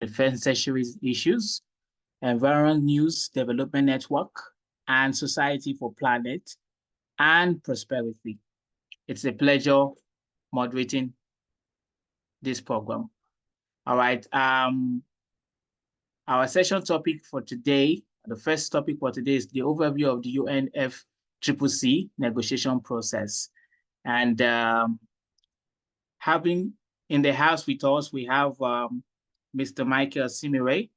Defense issues, Environment News Development Network, and Society for Planet and Prosperity. It's a pleasure moderating this program. All right. Our session topic for today, the first topic for today is the overview of the UNFCCC negotiation process. And having in the house with us, we have Mr. Michael Simire,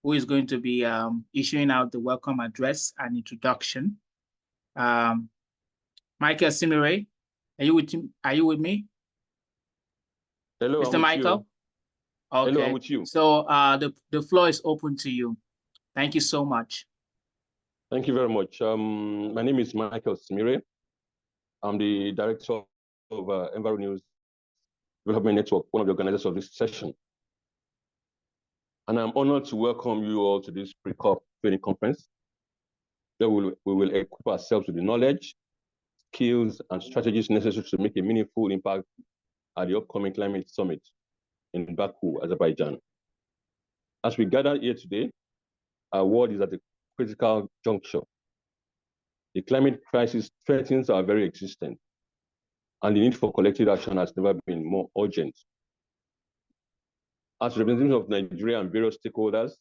who is going to be issuing out the welcome address and introduction. Michael Simire, are you with me? Hello, Mr. Michael? Okay. Hello, I'm with you. So the floor is open to you. Thank you so much. Thank you very much. My name is Michael Simire. I'm the director of Environment News Development Network, one of the organizers of this session. And I'm honored to welcome you all to this pre-COP training conference, where we will equip ourselves with the knowledge, skills, and strategies necessary to make a meaningful impact at the upcoming climate summit in Baku, Azerbaijan. As we gather here today, our world is at a critical juncture. The climate crisis threatens our very existence, and the need for collective action has never been more urgent. As representatives of Nigeria and various stakeholders,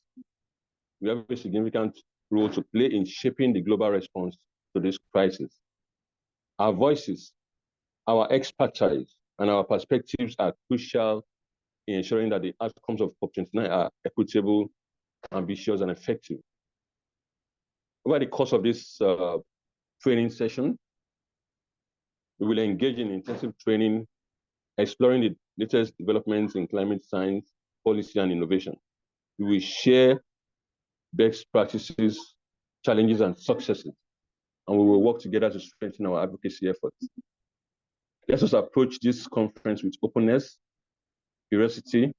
we have a significant role to play in shaping the global response to this crisis. Our voices, our expertise, and our perspectives are crucial in ensuring that the outcomes of COP29 are equitable, ambitious, and effective. Over the course of this training session, we will engage in intensive training, exploring the latest developments in climate science, policy, and innovation. We will share best practices, challenges, and successes, and we will work together to strengthen our advocacy efforts. Let us approach this conference with openness, curiosity,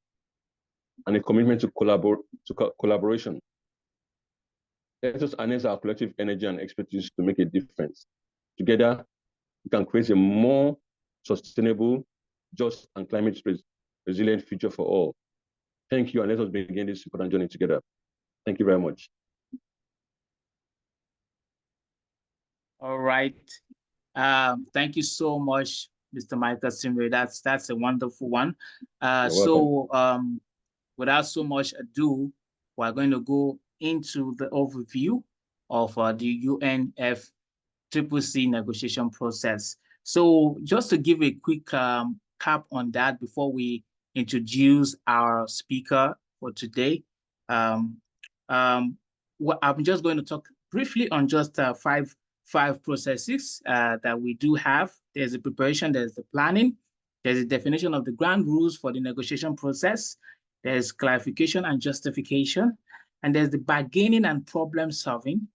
and a commitment to collaboration. Let us harness our collective energy and expertise to make a difference. Together, we can create a more sustainable, just, and climate resilient future for all. Thank you, and let us begin this important journey together. Thank you very much. All right. Thank you so much, Mr. Michael Simire. That's a wonderful one. Without so much ado, we're going to go into the overview of the UNFCCC negotiation process. So just to give a quick cap on that before we introduce our speaker for today, I'm just going to talk briefly on just five processes that we do have. There's the preparation, there's the planning, there's the definition of the ground rules for the negotiation process, there's clarification and justification, and there's the bargaining and problem solving.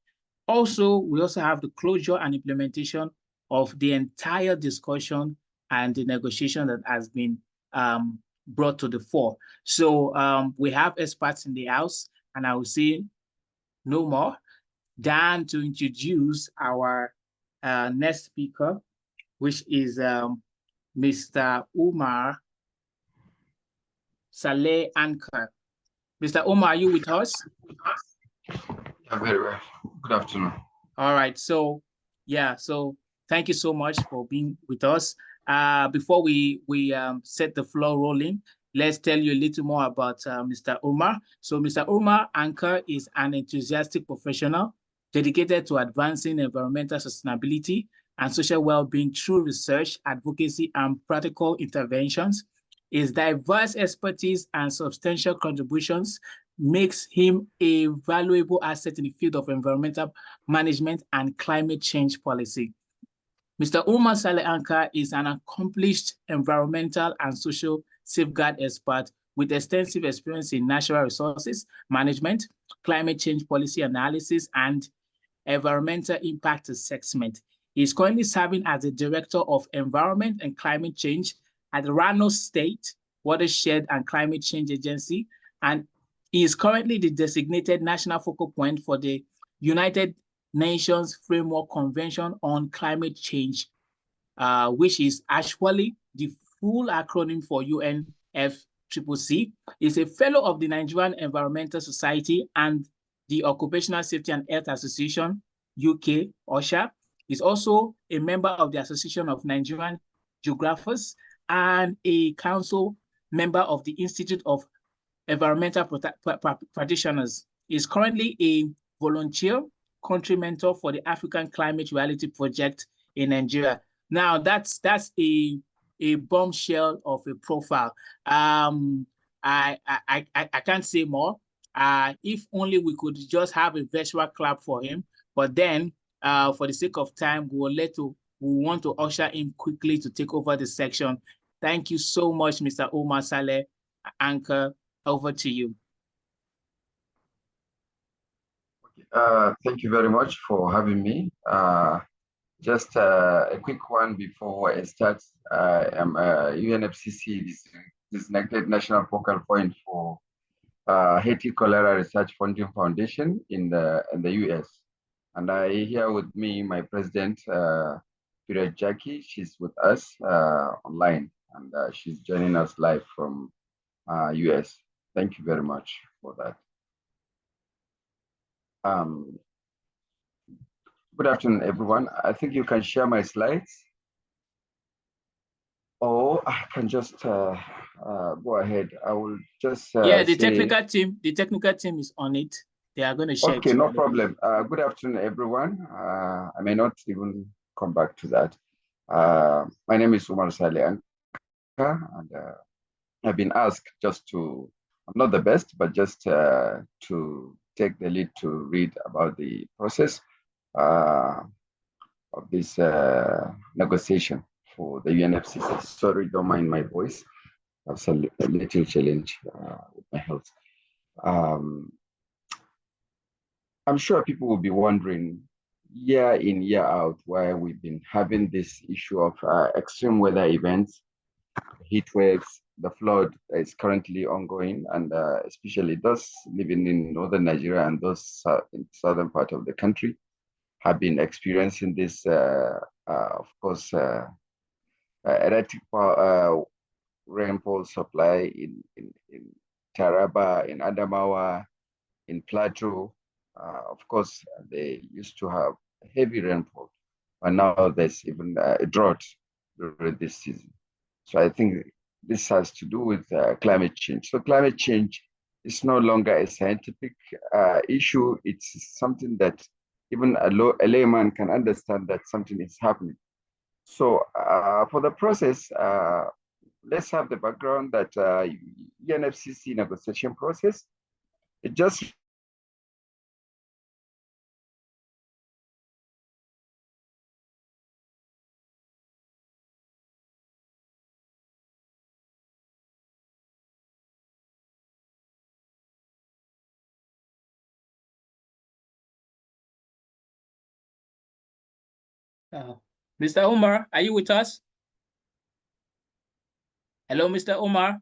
Also, we also have the closure and implementation of the entire discussion and the negotiation that has been brought to the fore. So we have experts in the house, and I will say no more than to introduce our next speaker, which is Mr. Umar Saleh Ankar. Mr. Umar, are you with us? Yeah, very well. Good afternoon. All right. So, yeah. So, thank you so much for being with us. Before we set the floor rolling, let's tell you a little more about Mr. Umar. So, Mr. Umar Ankar is an enthusiastic professional dedicated to advancing environmental sustainability and social well-being through research, advocacy, and practical interventions. His diverse expertise and substantial contributions makes him a valuable asset in the field of environmental management and climate change policy. Mr. Umar Saleh Ankar is an accomplished environmental and social safeguard expert with extensive experience in natural resources management, climate change policy analysis, and environmental impact assessment. He is currently serving as the Director of Environment and Climate Change at the Rano State Watershed and Climate Change Agency, and he is currently the designated national focal point for the United Nations Framework Convention on Climate Change, which is actually the full acronym for UNFCCC. UNFCCC. He's a fellow of the Nigerian Environmental Society and the Occupational Safety and Health Association, UK, OSHA. He's also a member of the Association of Nigerian Geographers and a council member of the Institute of Environmental Practitioners. He's currently a volunteer country mentor for the African Climate Reality Project in Nigeria. Now, that's a bombshell of a profile. I can't say more. If only we could just have a virtual clap for him, but then for the sake of time, we want to usher him quickly to take over the section. Thank you so much, Mr. Omar Saleh. Anchor, over to you. Thank you very much for having me. Just a quick one before I start. I am a UNFCCC designated national focal point for Haiti Cholera Research Funding Foundation in the US. And I here with me my president, Piret Jackie. She's with us online, and she's joining us live from US. Thank you very much for that. Good afternoon, everyone. I think you can share my slides, or I can just go ahead. I will just the technical team is on it. They are going to share. Okay, no problem. Good afternoon, everyone. I may not even come back to that. My name is Umar Saleh, and I've been asked just to, I'm not the best, but just to take the lead to read about the process of this negotiation for the UNFCCC. Sorry, don't mind my voice. That's a little challenge with my health. I'm sure people will be wondering year in, year out, why we've been having this issue of extreme weather events, heat waves, the flood that is currently ongoing, and especially those living in northern Nigeria and those in southern part of the country have been experiencing this, of course, erratic rainfall supply in Taraba, in Adamawa, in Plateau. Of course, they used to have heavy rainfall, but now there's even a drought during this season. So I think this has to do with climate change. So climate change is no longer a scientific issue. It's something that even a layman can understand that something is happening. So for the process, let's have the background that UNFCCC negotiation process, it just Mr. Omar, are you with us? Hello, Mr. Omar.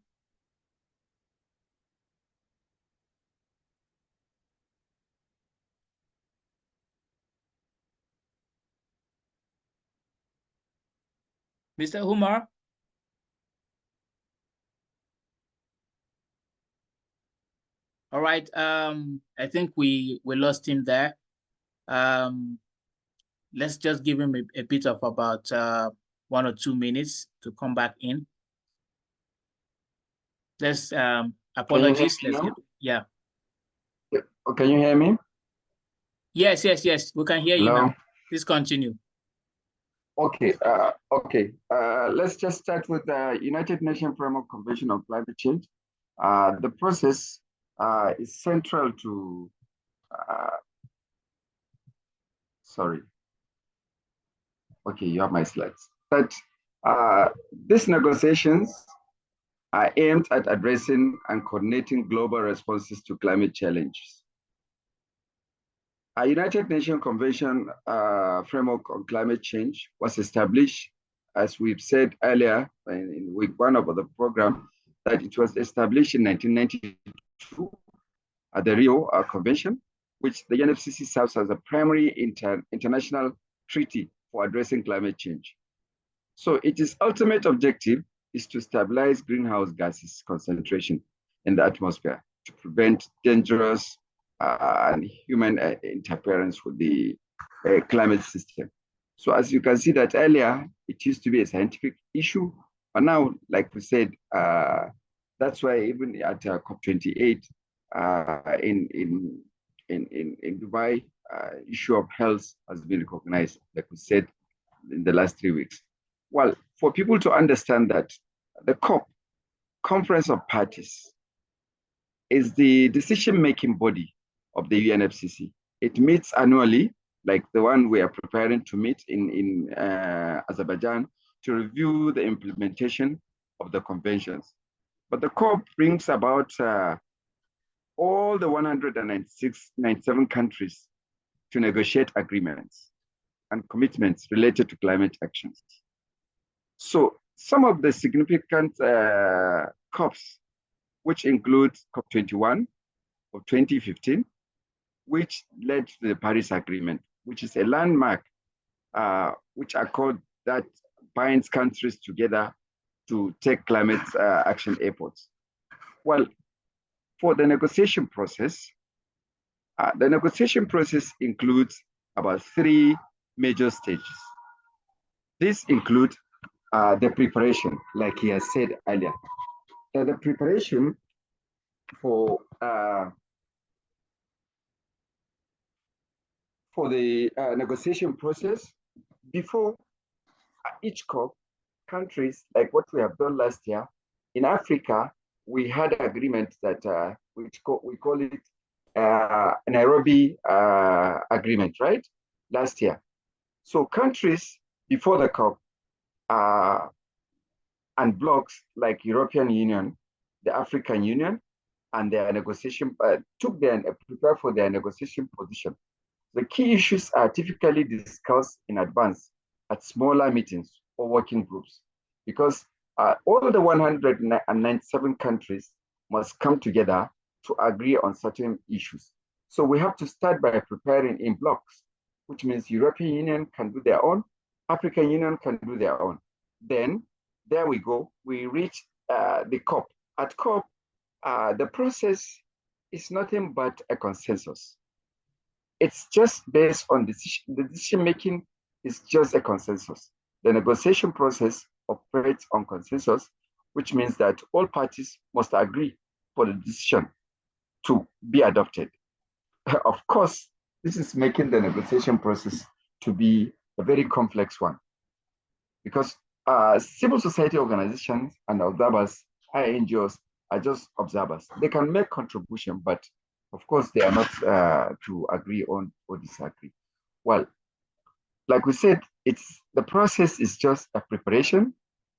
Mr. Omar? All right, I think we lost him there. Let's just give him a bit of about 1 or 2 minutes to come back in. Let's apologies. Yeah. Oh, can you hear me? Yes. We can hear you now. Please continue. Okay. Let's just start with the United Nations Framework Convention on Climate Change. The process is central to. Sorry. Okay, you have my slides. But these negotiations are aimed at addressing and coordinating global responses to climate challenges. A United Nations Convention framework on climate change was established, as we've said earlier in week 1 of the program, that it was established in 1992 at the Rio Convention, which the UNFCCC serves as a primary international treaty for addressing climate change. So its ultimate objective is to stabilize greenhouse gases concentration in the atmosphere to prevent dangerous and human interference with the climate system. So as you can see that earlier, it used to be a scientific issue, but now, like we said, that's why even at COP28 in Dubai, issue of health has been recognized, like we said in the last 3 weeks. Well, for people to understand that the COP, Conference of Parties, is the decision-making body of the UNFCCC. It meets annually, like the one we are preparing to meet in Azerbaijan, to review the implementation of the conventions. But the COP brings about all the 97 countries to negotiate agreements and commitments related to climate actions. So some of the significant COPs, which include COP21 of 2015, which led to the Paris Agreement, which is a landmark, which accord that binds countries together to take climate action efforts. Well, for the negotiation process includes about 3 major stages. These include the preparation, like he has said earlier. The preparation for the negotiation process before each COP, countries, like what we have done last year, in Africa, we had agreement that we call it Nairobi agreement, right? Last year. So countries before the COP and blocs like European Union, the African Union, and their negotiation prepare for their negotiation position. The key issues are typically discussed in advance at smaller meetings or working groups, because all the 197 countries must come together to agree on certain issues. So we have to start by preparing in blocks, which means European Union can do their own, African Union can do their own. Then there we go, we reach the COP. At COP, the process is nothing but a consensus. It's just based on the decision making is just a consensus. The negotiation process operates on consensus, which means that all parties must agree for the decision to be adopted. Of course, this is making the negotiation process to be a very complex one, because civil society organizations and observers, NGOs, are just observers. They can make contribution, but of course, they are not to agree on or disagree. Well, like we said, the process is just a preparation,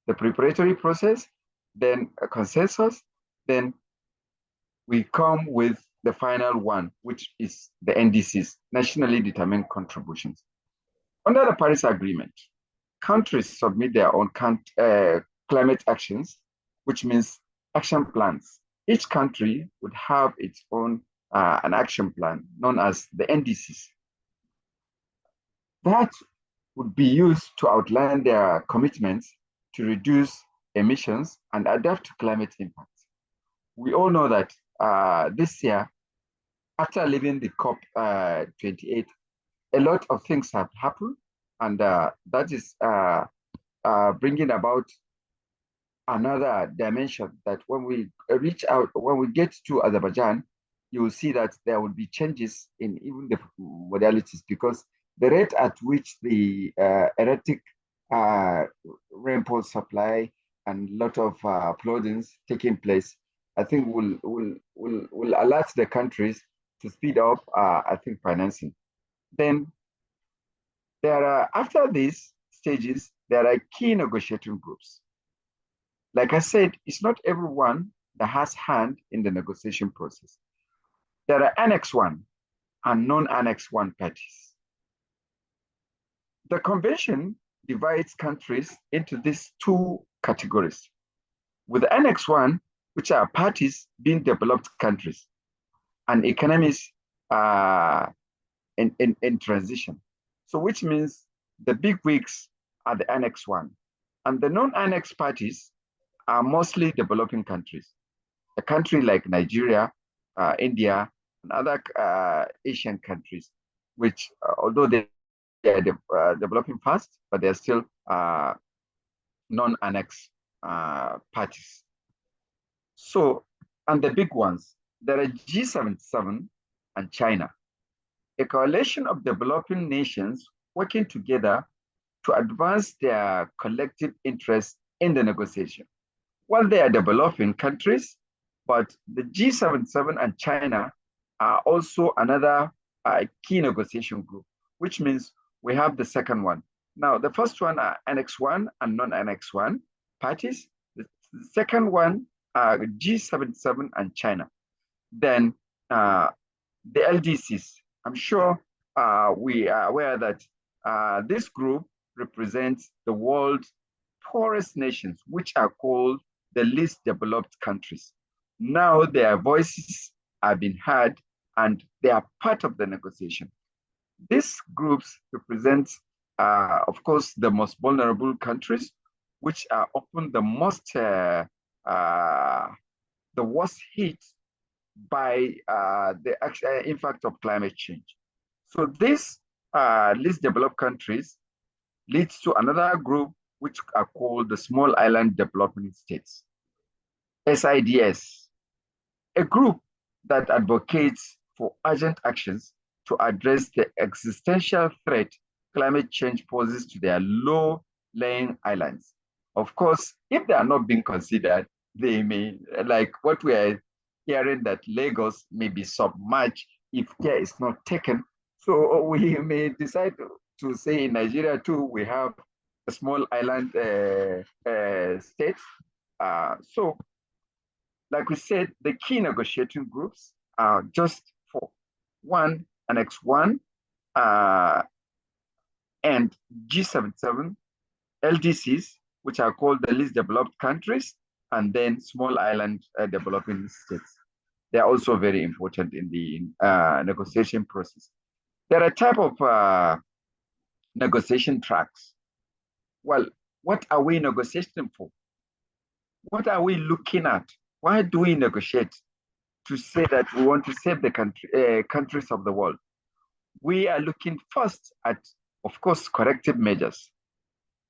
the preparatory process, then a consensus, then we come with the final one, which is the NDCs, nationally determined contributions. Under the Paris Agreement, countries submit their own climate actions, which means action plans. Each country would have its own an action plan known as the NDCs. That would be used to outline their commitments to reduce emissions and adapt to climate impacts. We all know that this year, after leaving the COP28, a lot of things have happened, and that is bringing about another dimension that when we get to Azerbaijan, you will see that there will be changes in even the modalities, because the rate at which the erratic rainfall supply and a lot of floodings taking place, I think will alert the countries to speed up, I think, financing. Then there are, after these stages, there are key negotiating groups. Like I said, it's not everyone that has hand in the negotiation process. There are Annex 1 and non-Annex 1 parties. The convention divides countries into these 2 categories, with Annex 1, which are parties being developed countries and economies in transition. So which means the big wigs are the Annex 1, and the non-Annex parties are mostly developing countries. A country like Nigeria, India, and other Asian countries, which although they are developing fast, but they're still non-annex parties. So, and the big ones, there are G77 and China, a coalition of developing nations working together to advance their collective interests in the negotiation. Well, they are developing countries, but the G77 and China are also another key negotiation group, which means we have the second one. Now, the first one are Annex 1 and non-Annex 1 parties. The second one are G77 and China. Then the LDCs. I'm sure we are aware that this group represents the world's poorest nations, which are called the least developed countries. Now their voices are being heard and they are part of the negotiation. These groups represent, of course, the most vulnerable countries, which are often the most, the worst hit by the impact of climate change. So this least developed countries leads to another group which are called the Small Island Developing States, SIDS, a group that advocates for urgent actions to address the existential threat climate change poses to their low-lying islands. Of course, if they are not being considered, they may, like what we are hearing, that Lagos may be submerged if care is not taken. So we may decide to say in Nigeria too, we have a small island state. So, like we said, the key negotiating groups are just four. One, Annex 1, and G77, LDCs, which are called the least developed countries, and then small island developing states. They are also very important in the negotiation process. There are a type of negotiation tracks. Well, what are we negotiating for? What are we looking at? Why do we negotiate? To say that we want to save the countries of the world. We are looking first at, of course, corrective measures,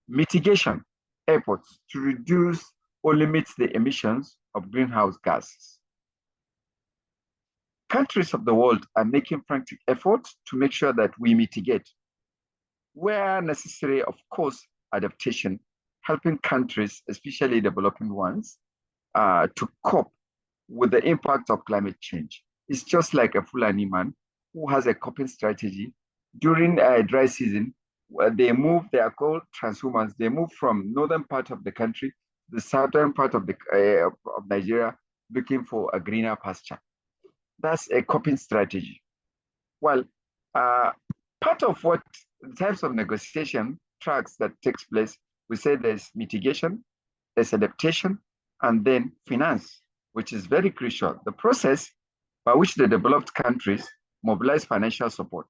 mitigation efforts to reduce or limit the emissions of greenhouse gases. Countries of the world are making frantic efforts to make sure that we mitigate. Where necessary, of course, adaptation, helping countries, especially developing ones, to cope with the impact of climate change. It's just like a Fulani man who has a coping strategy. During a dry season, they are called transhumans. They move from northern part of the country, the southern part of Nigeria, looking for a greener pasture. That's a coping strategy. Well, part of what types of negotiation tracks that takes place, we say there's mitigation, there's adaptation, and then finance, which is very crucial. The process by which the developed countries mobilize financial support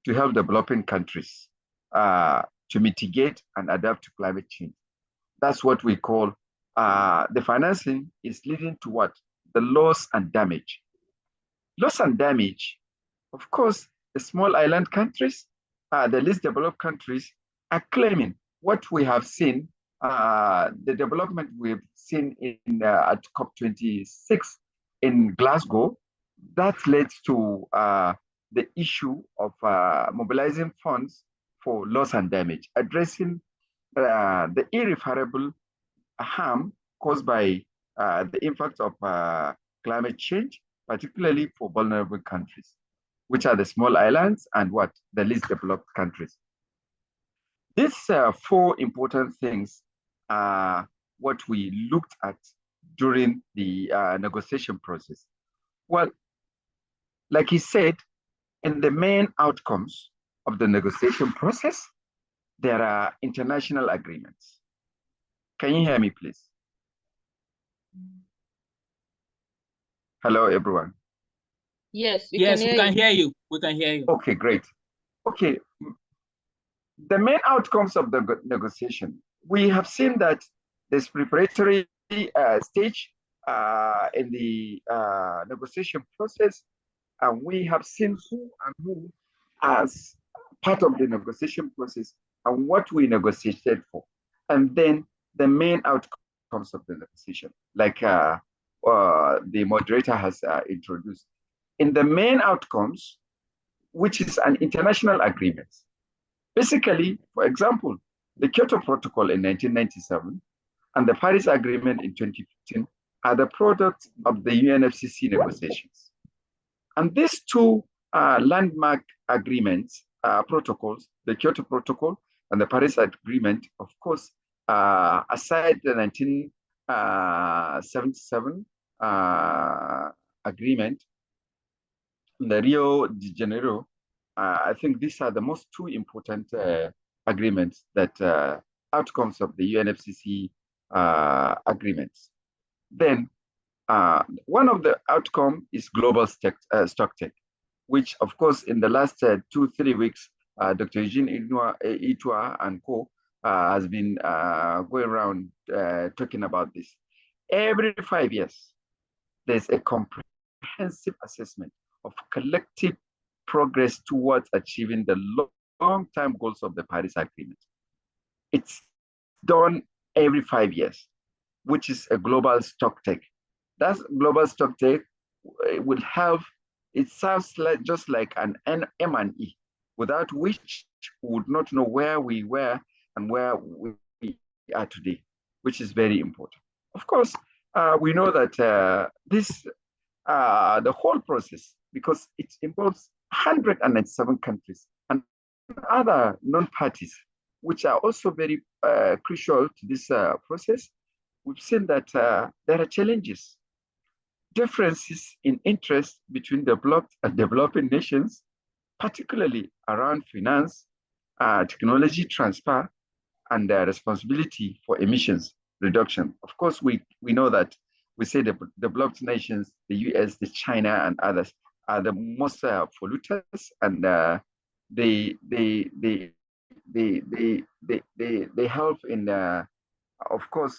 to help developing countries to mitigate and adapt to climate change. That's what we call the financing is leading to what? The loss and damage. Loss and damage, of course, the small island countries, the least developed countries are claiming what we have seen, the development we've seen at COP26 in Glasgow, that led to the issue of mobilizing funds for loss and damage, addressing the irreparable harm caused by the impact of climate change, particularly for vulnerable countries, which are the small islands and the least developed countries. These four important things are what we looked at during the negotiation process. Well, like he said, in the main outcomes of the negotiation process, there are international agreements. Can you hear me, please? Hello, everyone. Yes, we Yes, can we hear can you. hear you. We can hear you. Okay, great. Okay, the main outcomes of the negotiation, we have seen that there's preparatory stage in the negotiation process, and we have seen who and who as part of the negotiation process and what we negotiated for, and then the main outcomes of the negotiation, like the moderator has introduced. In the main outcomes, which is an international agreement, basically, for example, the Kyoto Protocol in 1997 and the Paris Agreement in 2015 are the product of the UNFCCC negotiations. And these two landmark agreements, protocols, the Kyoto Protocol and the Paris Agreement, of course, aside the 1977 agreement, the Rio de Janeiro, I think these are the most two important agreements that outcomes of the UNFCCC agreements. Then one of the outcome is global stock take, which of course in the last 2-3 weeks, Dr. Eugene Itua and co has been going around talking about this. Every 5 years, there's a comprehensive assessment of collective progress towards achieving the long-term goals of the Paris Agreement. It's done every 5 years, which is a global stock take. That global stock take will have, it sounds like just like an M&E, without which we would not know where we were and where we are today, which is very important. Of course, we know that the whole process, because it involves 197 countries and other non-parties, which are also very crucial to this process, we've seen that there are challenges, differences in interest between developed and developing nations, particularly around finance, technology transfer, and responsibility for emissions reduction. Of course, we know that we say the developed nations, the US, the China, and others are the most polluters, and they help in, of course,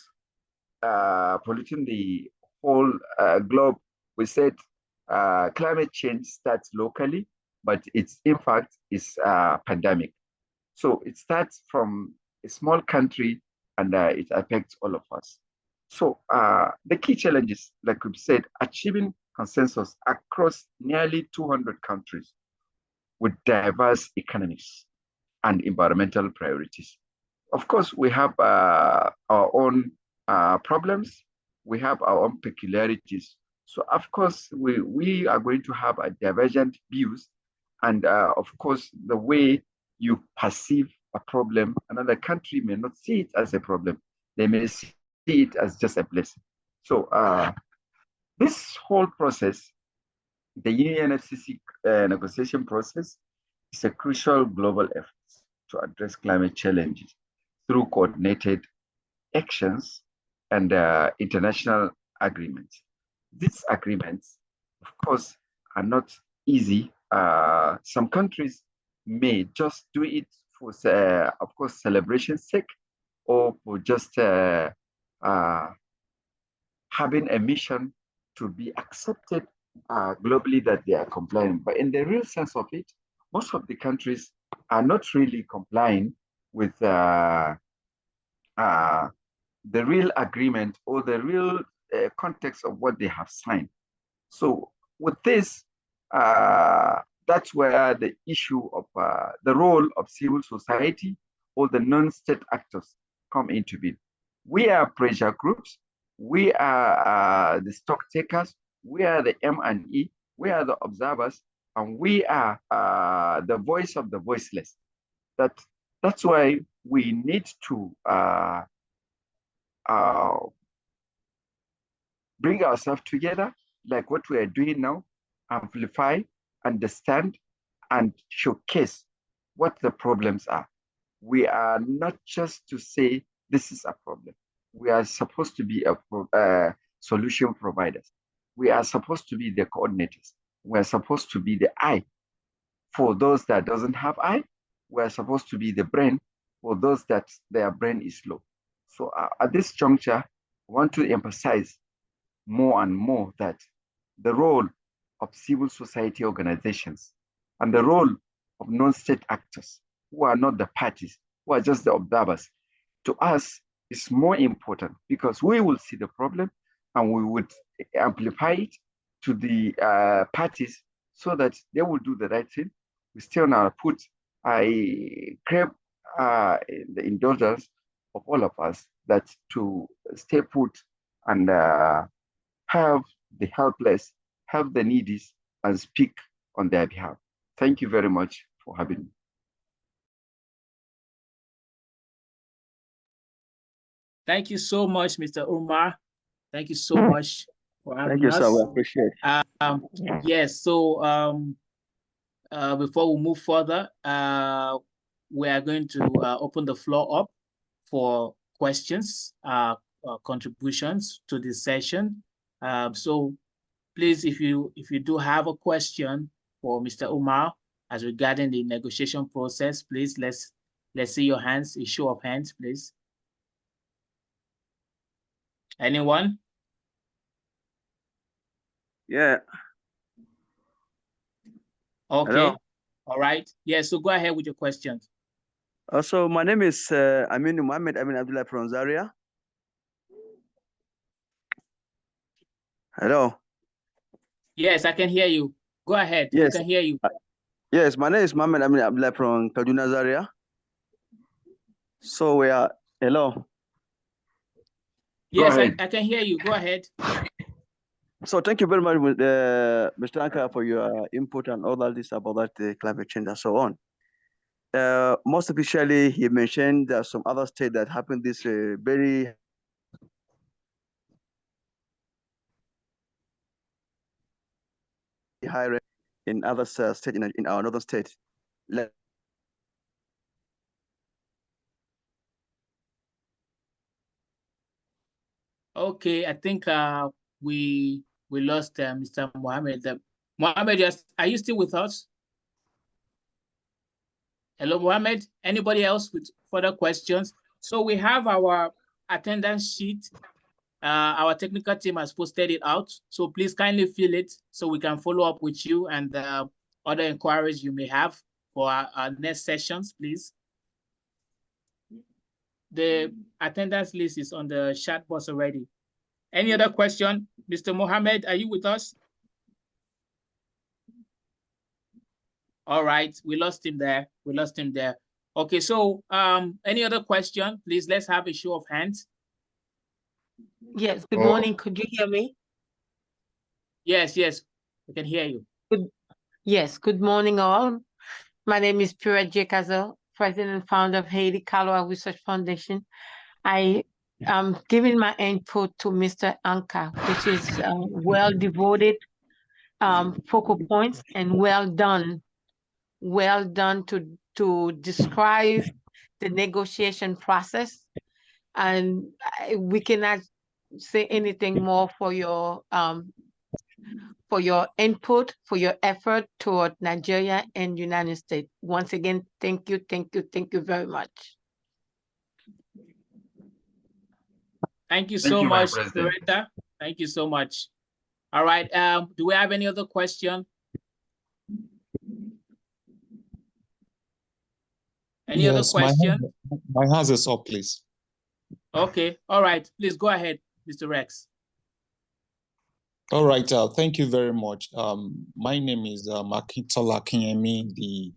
polluting the whole globe. We said climate change starts locally, but its impact is pandemic. So it starts from a small country and it affects all of us. So the key challenges, like we've said, achieving consensus across nearly 200 countries with diverse economies and environmental priorities. Of course, we have our own problems. We have our own peculiarities. So of course, we are going to have a divergent views. And of course, the way you perceive a problem, another country may not see it as a problem. They may see it as just a blessing. So this whole process, the UNFCCC negotiation process, is a crucial global effort to address climate challenges through coordinated actions and international agreements. These agreements, of course, are not easy. Some countries may just do it for, of course, celebration's sake, or for just having a mission to be accepted globally that they are complying. But in the real sense of it, most of the countries are not really complying with the real agreement or the real context of what they have signed. So with this, that's where the issue of the role of civil society or the non-state actors come into being. We are pressure groups. We are the stock takers. We are the M&E. We are the observers, and we are the voice of the voiceless. That's why we need to bring ourselves together, like what we are doing now, amplify, understand, and showcase what the problems are. We are not just to say this is a problem. We are supposed to be a solution providers. We are supposed to be the coordinators. We are supposed to be the eye for those that doesn't have eye. We are supposed to be the brain for those that their brain is low. So at this juncture, want to emphasize more and more that the role of civil society organizations and the role of non-state actors who are not the parties, who are just the observers, to us is more important because we will see the problem and we would amplify it to the parties so that they will do the right thing. We stay on our foot. I crave the indulgence of all of us that to stay put and have the helpless, have the needy, and speak on their behalf. Thank you very much for having me. Thank you so much, Mr. Umar. Thank you so much for having us. Thank you, sir. We appreciate it. Yes, so before we move further, we are going to open the floor up for questions, contributions to this session. So please, if you do have a question for Mr. Umar as regarding the negotiation process, please let's see your hands, a show of hands, please. Anyone? Yeah. Okay. Hello. All right. Yeah, so go ahead with your questions. So my name is Amin Mohammed Amin Abdullah from Zaria. Hello. Yes, I can hear you. Go ahead. Yes. We can hear you. Yes, my name is Mohammed Amin Abdullah from Kaduna, Zaria. So we are, hello. Yes, I can hear you. Go ahead. So thank you very much, Mr. Anka, for your input and all that this about that climate change and so on. Most officially, he mentioned there are some other states that happened this very high rate in other states in our northern state. Okay, I think we lost Mr. Mohammed. Mohammed, are you still with us? Hello, Mohammed. Anybody else with further questions? So we have our attendance sheet. Our technical team has posted it out. So please kindly fill it so we can follow up with you and other inquiries you may have for our next sessions, please. The attendance list is on the chat box already. Any other question? Mr. Mohammed, are you with us? All right, we lost him there. We lost him there. Okay, so any other question? Please, let's have a show of hands. Yes, good morning. Could you hear me? Yes, we can hear you. Yes, good morning all. My name is Pura J. Kazo, President and founder of Haiti Kaloa Research Foundation. I am giving my input to Mr. Anka, which is well devoted focal points and well done to describe the negotiation process. And we cannot say anything more for your input, for your effort toward Nigeria and United States. Once again, thank you very much. Thank you so much, Loretta. Thank you so much. All right, do we have any other question? Any other question? My hand is up, please. Okay, all right, please go ahead, Mr. Rex. All right, thank you very much. My name is Makintola Kinyemi, the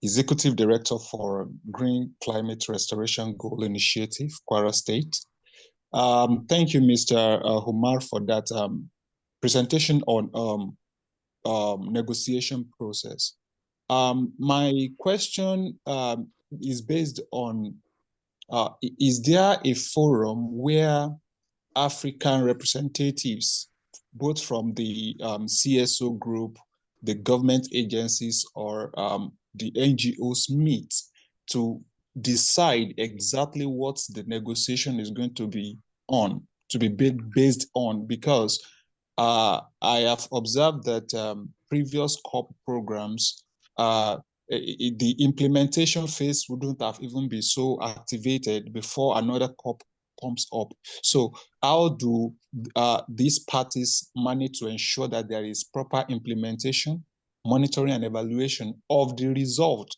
Executive Director for Green Climate Restoration Goal Initiative, Kwara State. Thank you, Mr. Umar, for that presentation on negotiation process. My question is based on, is there a forum where African representatives, both from the CSO group, the government agencies, or the NGOs meet to decide exactly what the negotiation is going to be based on? Because I have observed that previous COP programs, the implementation phase wouldn't have even been so activated before another COP comes up. So how do these parties manage to ensure that there is proper implementation, monitoring and evaluation of the result,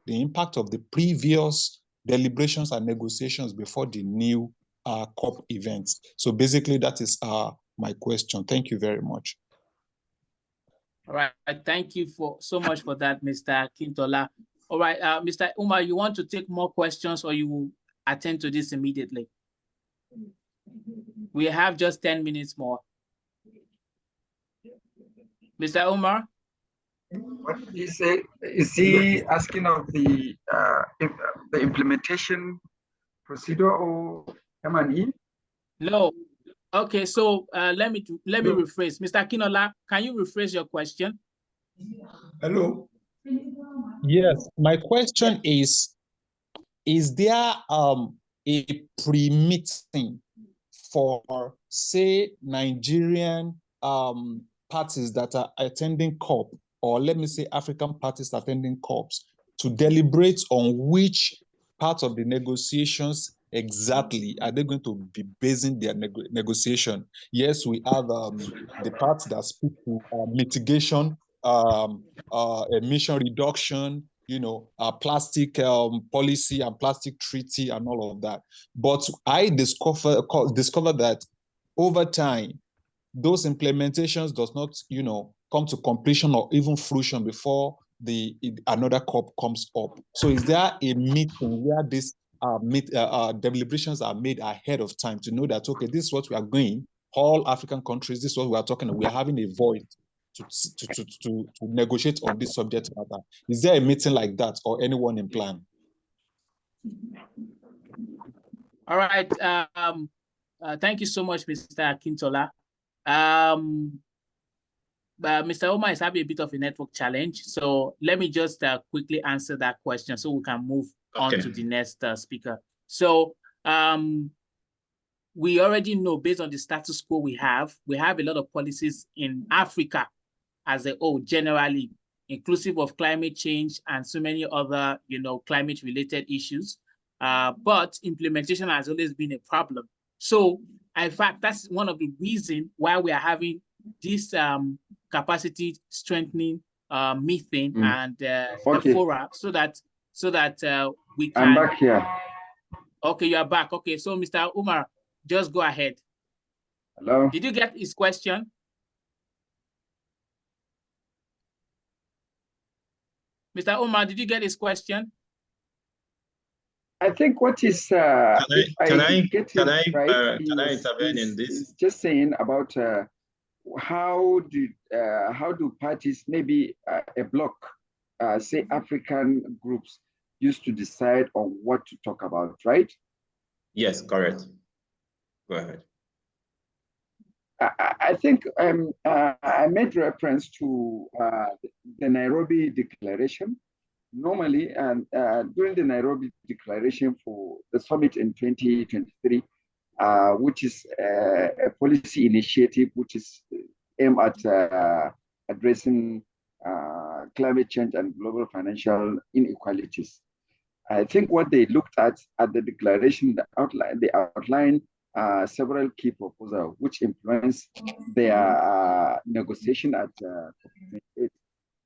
the impact of the previous deliberations and negotiations before the new COP events? So basically that is my question. Thank you very much. All right, thank you so much for that, Mr. Akintola. All right, Mr. Umar, you want to take more questions or you will attend to this immediately? We have just 10 minutes more. Mr. Umar? What did he say? Is he asking of the implementation procedure or M&E? No. Okay, so let me rephrase. Mr. Akinola, can you rephrase your question? Hello. Yes, my question is there a pre-meeting for, say, Nigerian parties that are attending COP, or let me say African parties attending COPs, to deliberate on which part of the negotiations exactly are they going to be basing their negotiation? Yes, we have the parts that speak to mitigation, emission reduction, plastic policy and plastic treaty and all of that. But I discovered that over time, those implementations does not, come to completion or even fruition before another COP comes up. So is there a meeting where these deliberations are made ahead of time to know that, okay, this is what we are going, all African countries, this is what we are talking, we are having a voice to negotiate on this subject matter? Is there a meeting like that or anyone in plan? All right. Thank you so much, Mr. Akintola. Mr. Omar is having a bit of a network challenge, so let me just quickly answer that question so we can move on to the next speaker. So we already know, based on the status quo we have a lot of policies in Africa as a whole, generally, inclusive of climate change and so many other, climate-related issues. But implementation has always been a problem. So, in fact, that's one of the reasons why we are having this capacity strengthening meeting and fora, so that we can. I'm back here. Okay, you are back. Okay, so Mr. Umar, just go ahead. Hello. Did you get his question? Mr. Umar, did you get his question? I think what is can I intervene in this? Is just saying about how do parties, maybe a bloc, say African groups, used to decide on what to talk about, right? Yes, correct. Go ahead. I think I made reference to the Nairobi Declaration. Normally, during the Nairobi Declaration for the summit in 2023, which is a policy initiative which is aimed at addressing climate change and global financial inequalities. I think what they looked at the declaration, they outlined several key proposals which influence their negotiation at COP28.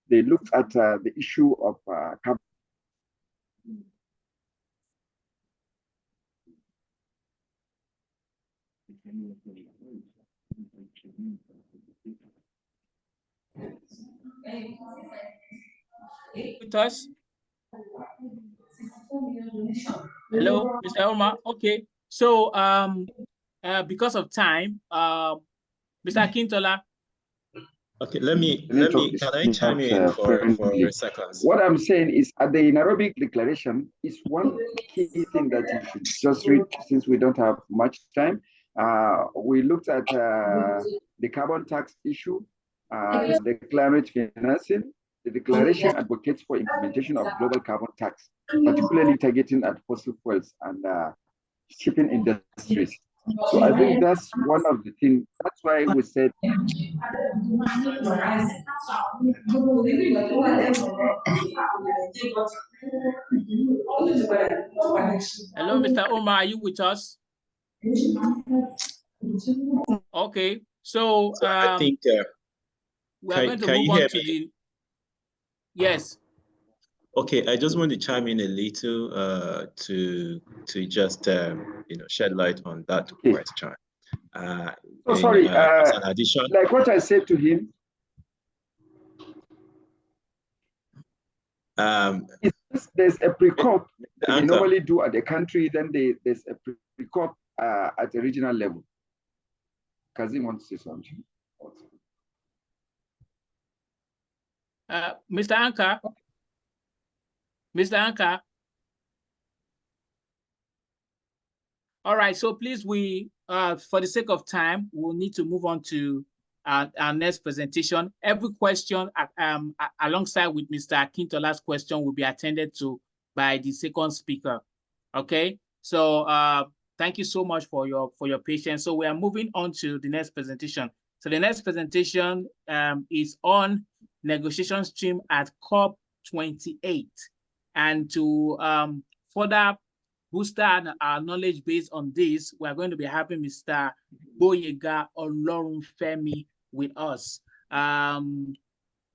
They looked at the issue of carbon. With us? Hello, Mr. Omar. Okay, so because of time, Mr. Akintola. Okay, can I chime in for a second? What I'm saying is, at the Nairobi Declaration is one key thing that you should just read, since we don't have much time. We looked at the carbon tax issue, the climate financing. The declaration advocates for implementation of global carbon tax, particularly targeting at fossil fuels and shipping industries. So I think that's one of the things. That's why we said. Hello, Mr. Omar, are you with us? Okay, so I think we are going to move on to the. Yes. Okay, I just want to chime in a little to just shed light on that question. Sorry, as an addition, like what I said to him. There's a pre-COP we normally do at the country, then there's a pre-COP at the regional level. Kazim wants to say something. Mr. Anka. Mr. Anka. All right, so please, we, for the sake of time, we'll need to move on to our next presentation. Every question alongside with Mr. Akintola's question will be attended to by the second speaker. Okay, so thank you so much for your patience. So we are moving on to the next presentation. So the next presentation is on negotiation stream at COP28. And to further boost our knowledge based on this, we're going to be having Mr. Gboyega Olorunfemi with us. Round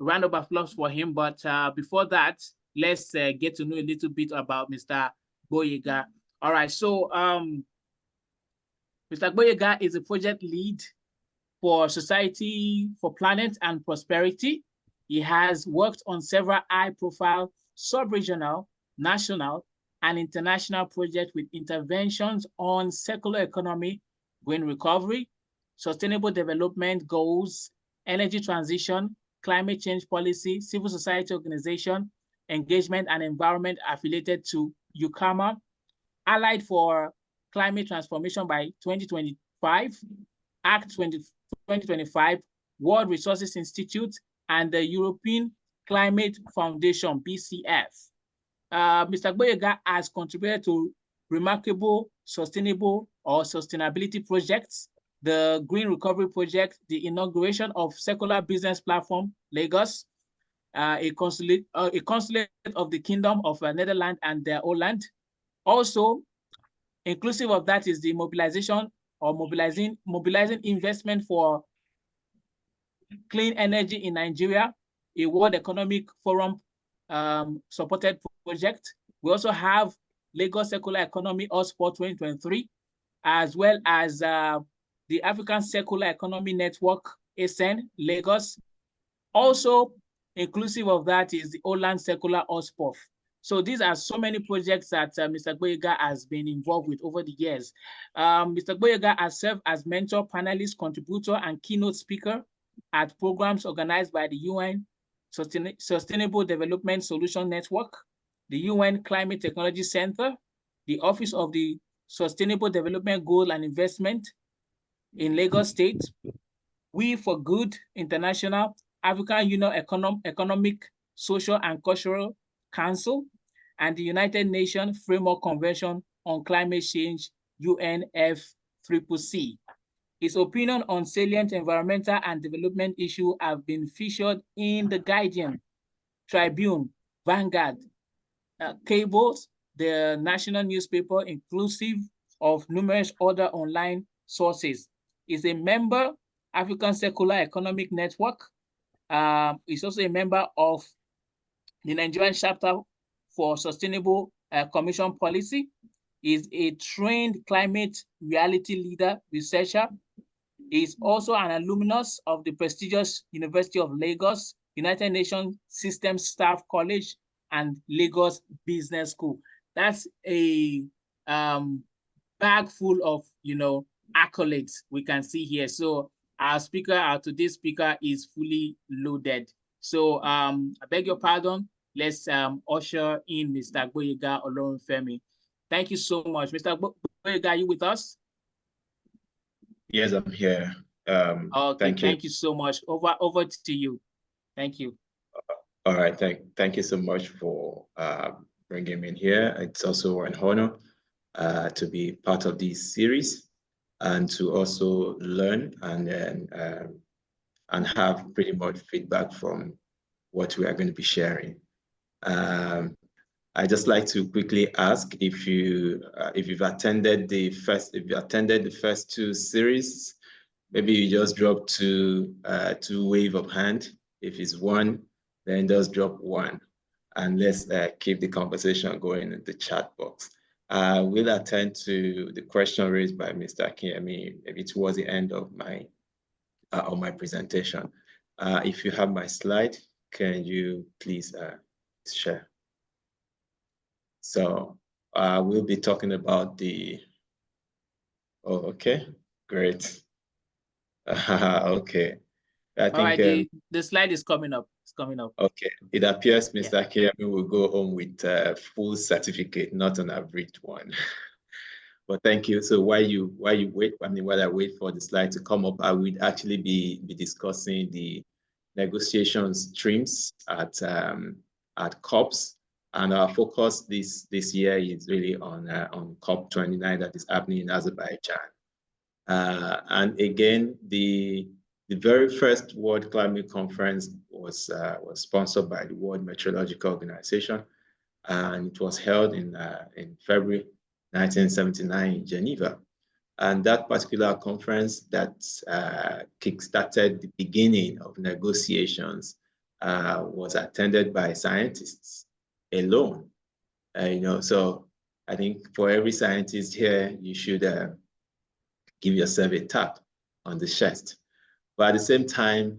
of applause for him. But before that, let's get to know a little bit about Mr. Gboyega. All right, so Mr. Gboyega is a project lead for Society for Planet and Prosperity. He has worked on several high-profile sub-regional, national, and international projects with interventions on circular economy, green recovery, sustainable development goals, energy transition, climate change policy, civil society organization, engagement and environment affiliated to UCAMA, Allied for Climate Transformation by 2025, Act 2025, World Resources Institute, and the European Climate Foundation, BCF. Mr. Gboyega has contributed to remarkable sustainability projects, the Green Recovery Project, the inauguration of Circular Business Platform, Lagos, a consulate of the Kingdom of Netherlands and their Holland. Also, inclusive of that is the mobilization or mobilizing investment for clean energy in Nigeria, a World Economic Forum supported project. We also have Lagos Circular Economy Hotspot 2023, as well as the African Circular Economy Network, ASEN, Lagos. Also, inclusive of that is the Holland Circular Hotspot. So these are so many projects that Mr. Gboyega has been involved with over the years. Mr. Gboyega has served as mentor, panelist, contributor, and keynote speaker at programs organized by the UN Sustainable Development Solution Network, the UN Climate Technology Center, the Office of the Sustainable Development Goal and Investment in Lagos State, We for Good International, African Union Economic, Social and Cultural Council, and the United Nations Framework Convention on Climate Change, UNFCCC. His opinion on salient environmental and development issues have been featured in The Guardian, Tribune, Vanguard, Cables, the national newspaper, inclusive of numerous other online sources. He's a member African Circular Economic Network. He's also a member of the Nigerian chapter for Sustainable Commission Policy. He's a trained climate reality leader, researcher. He's also an alumnus of the prestigious University of Lagos, United Nations Systems Staff College, and Lagos Business School. That's a bag full of, accolades we can see here. So our today's speaker is fully loaded. So I beg your pardon. Let's usher in Mr. Gboyega Olorunfemi. Thank you so much. Mr. Gboyega, are you with us? Yes, I'm here. Okay, thank you so much. Over to you. Thank you. All right, thank you so much for bringing me in here. It's also an honor to be part of this series and to also learn and have pretty much feedback from what we are going to be sharing. I just like to quickly ask if you've attended the first two series, maybe you just drop two wave of hand. If it's one, then just drop one, and let's keep the conversation going in the chat box. We'll attend to the question raised by Mr. Akinyemi maybe towards the end of my presentation. If you have my slide, can you please share? So we'll be talking about the, oh, okay, great. Okay. I think the slide is coming up. It's coming up. Okay. It appears Mr. Akinyemi will go home with a full certificate, not an abridged one. But thank you. So while you wait, while I wait for the slide to come up, I would actually be discussing the negotiation streams at COPs, and our focus this year is really on COP29 that is happening in Azerbaijan. And again, the very first World Climate Conference was sponsored by the World Meteorological Organization, and it was held in February 1979 in Geneva. And that particular conference that kickstarted the beginning of negotiations was attended by scientists alone. So I think for every scientist here, you should give yourself a tap on the chest. But at the same time,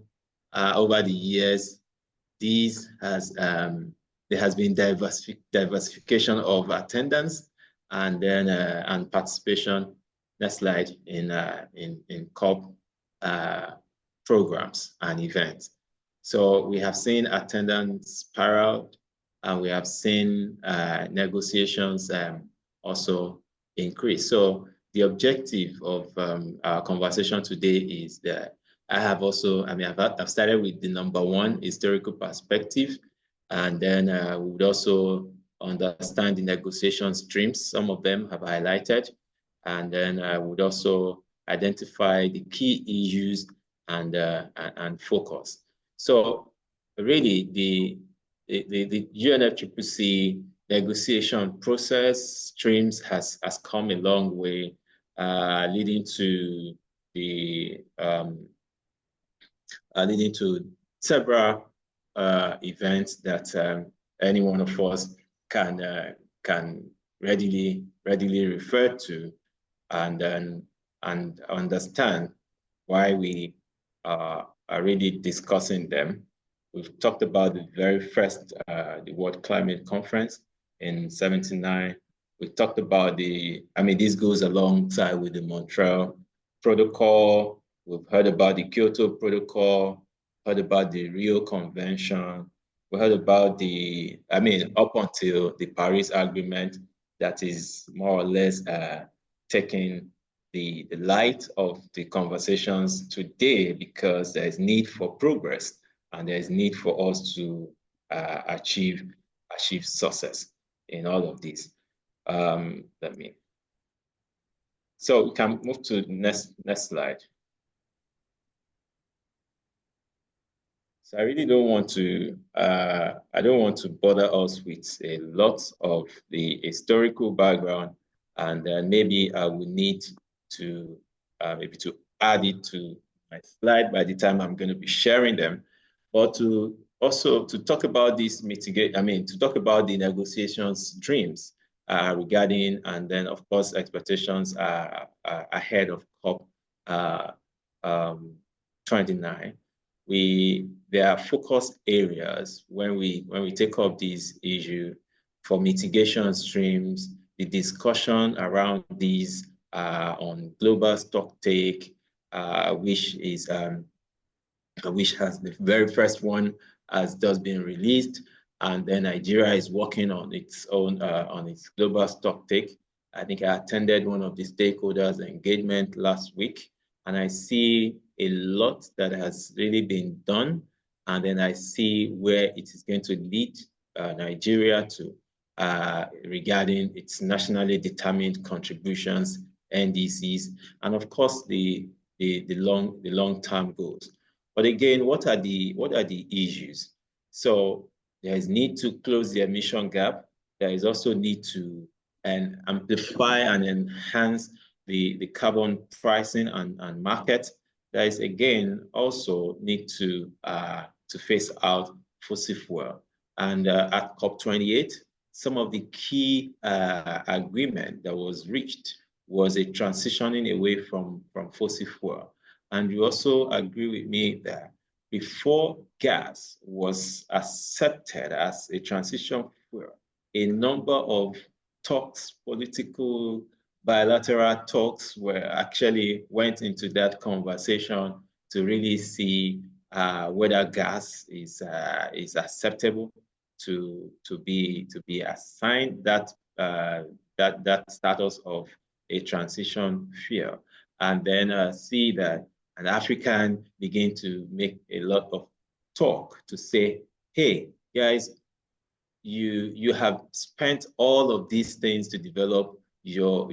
over the years, there has been diversification of attendance and then and participation. Next slide, in COP programs and events. So we have seen attendance spiral, and we have seen negotiations also increase. So the objective of our conversation today is that I've started with the number one, historical perspective, and then we would also understand the negotiation streams. Some of them have highlighted, and then I would also identify the key issues and focus. So really, the UNFCCC negotiation process streams has come a long way, leading to several events that any one of us can readily refer to, and understand why we are really discussing them. We've talked about the very first the World Climate Conference in '79. We talked about this goes alongside with the Montreal Protocol. We've heard about the Kyoto Protocol, heard about the Rio Convention. We heard about up until the Paris Agreement, that is more or less taking the light of the conversations today, because there is need for progress and there is need for us to achieve success in all of this. So we can move to the next slide. So I really don't want to, I don't want to bother us with a lot of the historical background, and maybe I will need to maybe to add it to my slide by the time I'm going to be sharing them, but to also to talk about this to talk about the negotiation streams regarding, and then of course expectations ahead of COP 29. There are focus areas when we take up this issue for mitigation streams, the discussion around these on global stock take, which has the very first one has just been released, and then Nigeria is working on its own on its global stock take. I think I attended one of the stakeholders engagement last week, and I see a lot that has really been done, and then I see where it is going to lead Nigeria to regarding its nationally determined contributions, NDCs, and of course the long-term goals. But again, what are the issues? So there is need to close the emission gap. there is also need to amplify and enhance the carbon pricing and market. There is again also need to phase out fossil fuel. And at COP28, some of the key agreement that was reached was a transitioning away from fossil fuel. And you also agree with me that before gas was accepted as a transition fuel, a number of talks, political bilateral talks went into that conversation to really see whether gas is acceptable to be assigned that status of a transition fuel, and then see that an African begin to make a lot of talk to say, hey, guys, you have spent all of these things to develop your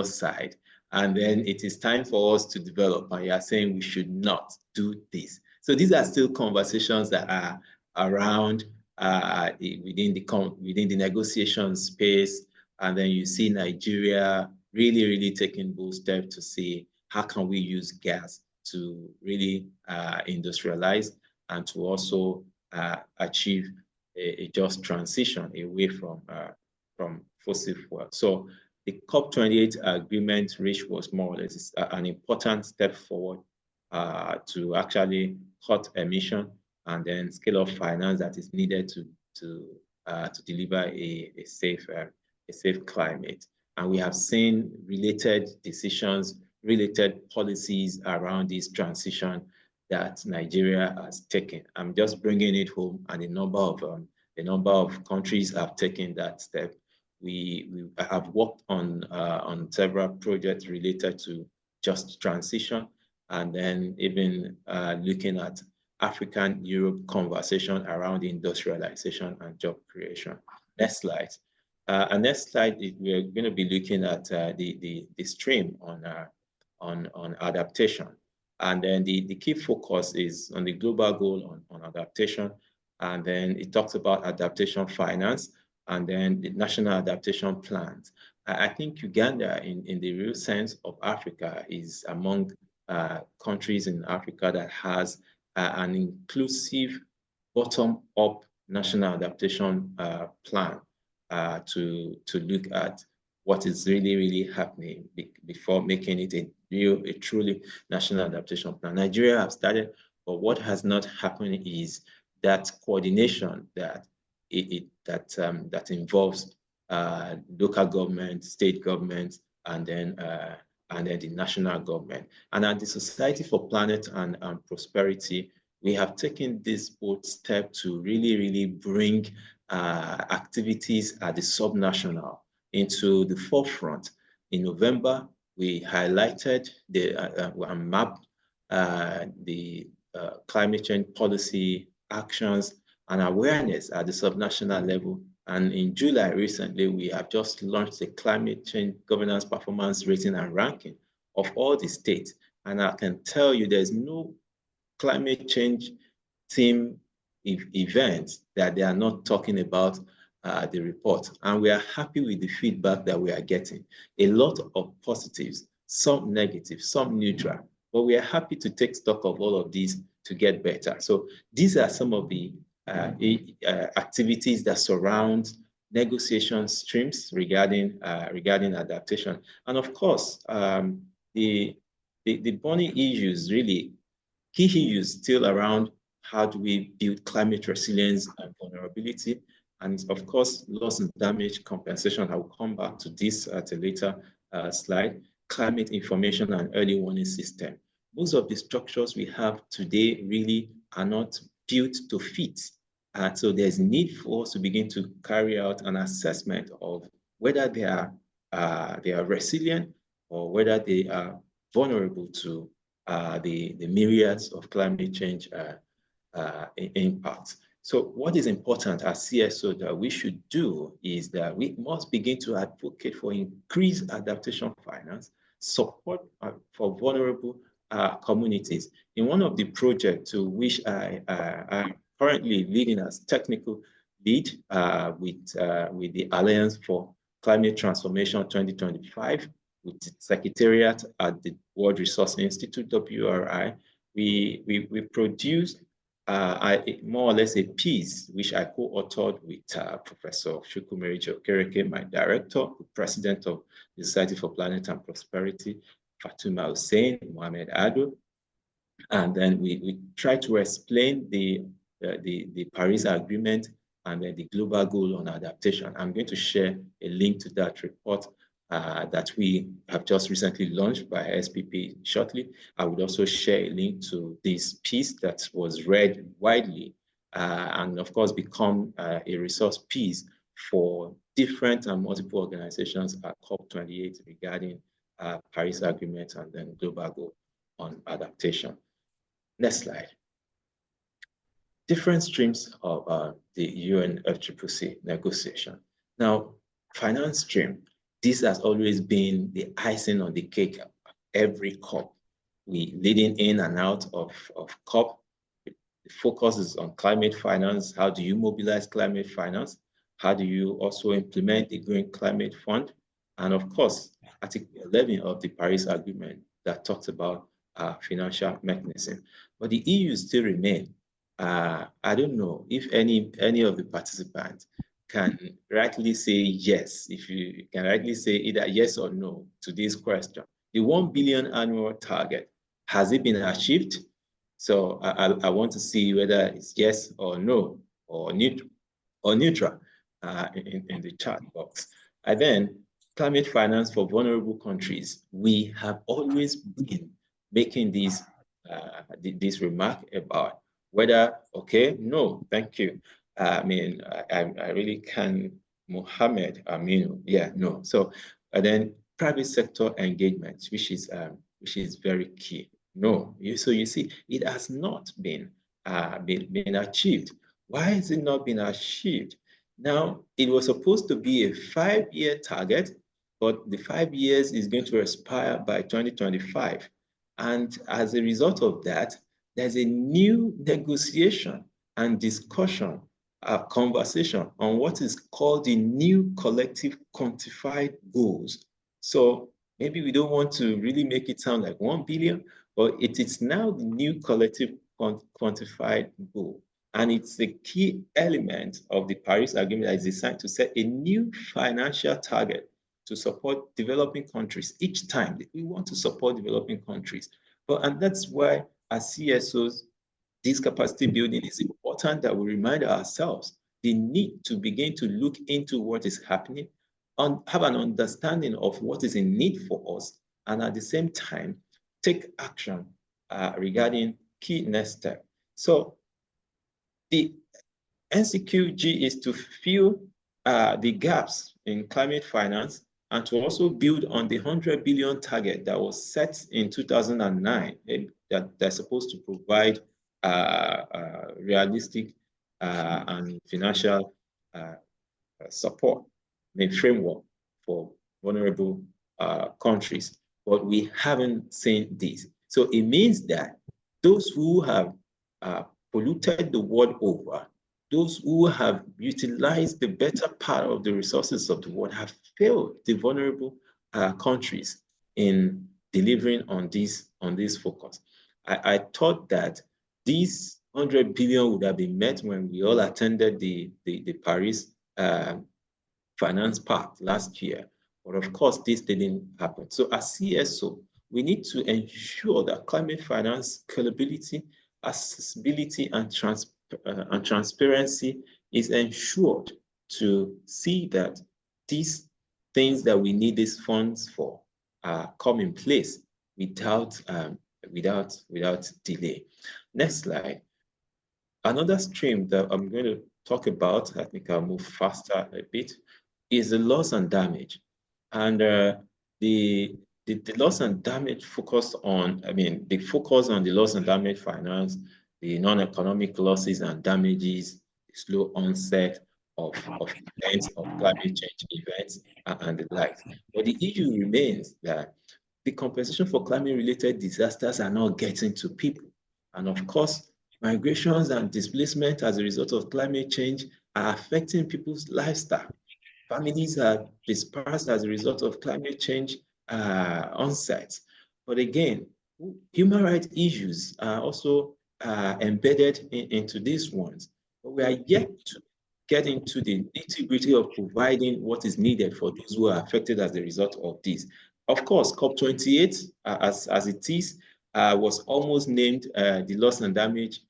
side, and then it is time for us to develop, and you are saying we should not do this. So these are still conversations that are around within the negotiation space, and then you see Nigeria really taking bold steps to see how can we use gas to really industrialize and to also achieve a just transition away from fossil fuel. So the COP28 agreement reached was more or less an important step forward to actually cut emission and then scale up finance that is needed to deliver a safe climate. And we have seen related decisions, related policies around this transition that Nigeria has taken. I'm just bringing it home, and a number of countries have taken that step. We have worked on several projects related to just transition, and then even looking at African-Europe conversation around industrialization and job creation. Next slide. Next slide, we're going to be looking at the stream on adaptation. And then the key focus is on the global goal on adaptation. And then it talks about adaptation finance and then the national adaptation plans. I think Uganda, in the real sense of Africa, is among countries in Africa that has an inclusive bottom-up national adaptation plan to look at what is really happening before making it a truly national adaptation plan. Nigeria have started, but what has not happened is that coordination that involves local government, state government, and then the national government. And at the Society for Planet and Prosperity, we have taken this bold step to really bring activities at the subnational into the forefront. In November, we highlighted and mapped the climate change policy actions and awareness at the subnational level. And in July recently, we have just launched a climate change governance performance rating and ranking of all the states. And I can tell you there's no climate change team events that they are not talking about the report. And we are happy with the feedback that we are getting. A lot of positives, some negative, some neutral, but we are happy to take stock of all of these to get better. So these are some of the activities that surround negotiation streams regarding adaptation. And of course, the burning issues, really key issues still around how do we build climate resilience and vulnerability, and of course, loss and damage compensation. I will come back to this at a later slide. Climate information and early warning system. Most of the structures we have today really are not built to fit. So there's need for us to begin to carry out an assessment of whether they are resilient or whether they are vulnerable to the myriads of climate change impacts. So what is important as CSO that we should do is that we must begin to advocate for increased adaptation finance, support for vulnerable communities. In one of the projects to which I am currently leading as technical lead with the Alliance for Climate Transformation 2025, with the Secretariat at the World Resource Institute, WRI. We produced more or less a piece which I co-authored with Professor Chukwumeri Jokereke, my director, the president of the Society for Planet and Prosperity, Fatuma Hussein, Mohamed Ado. And then we try to explain the Paris Agreement and then the global goal on adaptation. I'm going to share a link to that report that we have just recently launched by SPP shortly. I would also share a link to this piece that was read widely and of course become a resource piece for different and multiple organizations at COP28 regarding Paris Agreement and then global goal on adaptation. Next slide. Different streams of the UNFCCC negotiation. Now, finance stream, this has always been the icing on the cake of every COP. We leading in and out of COP. The focus is on climate finance. How do you mobilize climate finance? How do you also implement the Green Climate Fund? And of course, Article 11 of the Paris Agreement that talks about financial mechanism. But the EU still remain. I don't know if any of the participants can rightly say yes, if you can rightly say either yes or no to this question. The 1 billion annual target, has it been achieved? So I want to see whether it's yes or no, or neutral in the chat box. And then climate finance for vulnerable countries. We have always been making this remark about whether, okay, no, thank you. I mean, I really can, Mohammed Aminu, yeah, no. So then private sector engagement, which is very key. No, so you see, it has not been achieved. Why has it not been achieved? Now, it was supposed to be a 5-year target, but the 5 years is going to expire by 2025. And as a result of that, there's a new negotiation and discussion, conversation on what is called the new collective quantified goals. So maybe we don't want to really make it sound like 1 billion, but it is now the new collective quantified goal. And it's a key element of the Paris Agreement that is designed to set a new financial target to support developing countries each time. We want to support developing countries. And that's why as CSOs, this capacity building is important, that we remind ourselves the need to begin to look into what is happening, have an understanding of what is in need for us, and at the same time, take action regarding key next step. So the NCQG is to fill the gaps in climate finance and to also build on the 100 billion target that was set in 2009 that they're supposed to provide realistic and financial support, framework for vulnerable countries. But we haven't seen this. So it means that those who have polluted the world over, those who have utilized the better part of the resources of the world have failed the vulnerable countries in delivering on this focus. I thought that these 100 billion would have been met when we all attended the Paris Finance Pact last year. But of course, this didn't happen. So as CSO, we need to ensure that climate finance scalability, accessibility, and transparency is ensured to see that these things that we need these funds for come in place without delay. Next slide. Another stream that I'm going to talk about, I think I'll move faster a bit, is the loss and damage. And the loss and damage focus on, the focus on the loss and damage finance, the non-economic losses and damages, the slow onset of events, of climate change events, and the like. But the issue remains that the compensation for climate-related disasters are not getting to people. And of course, migrations and displacement as a result of climate change are affecting people's lifestyle. Families are dispersed as a result of climate change onset. But again, human rights issues are also embedded into these ones. But we are yet to get into the nitty-gritty of providing what is needed for those who are affected as a result of this. Of course, COP28, as it is, was almost named the loss and damage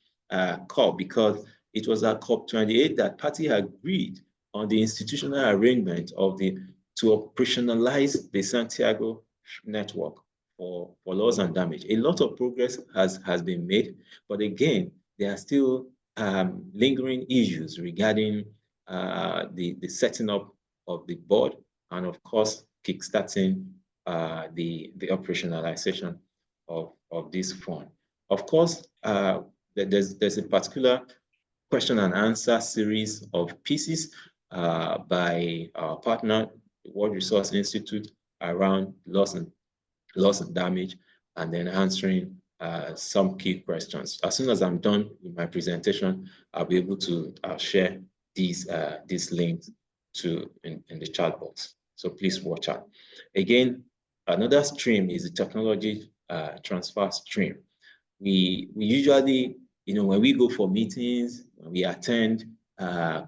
COP, because it was at COP28 that party agreed on the institutional arrangement of to operationalize the Santiago network for loss and damage. A lot of progress has been made, but again, there are still lingering issues regarding the setting up of the board, and of course, kickstarting the operationalization of this fund. Of course, there's a particular question and answer series of pieces by our partner, the World Resource Institute, around loss and damage, and then answering some key questions. As soon as I'm done with my presentation, I'll be able to share these links in the chat box. So please watch out. Again, another stream is the technology transfer stream. We usually, when we go for meetings, when we attend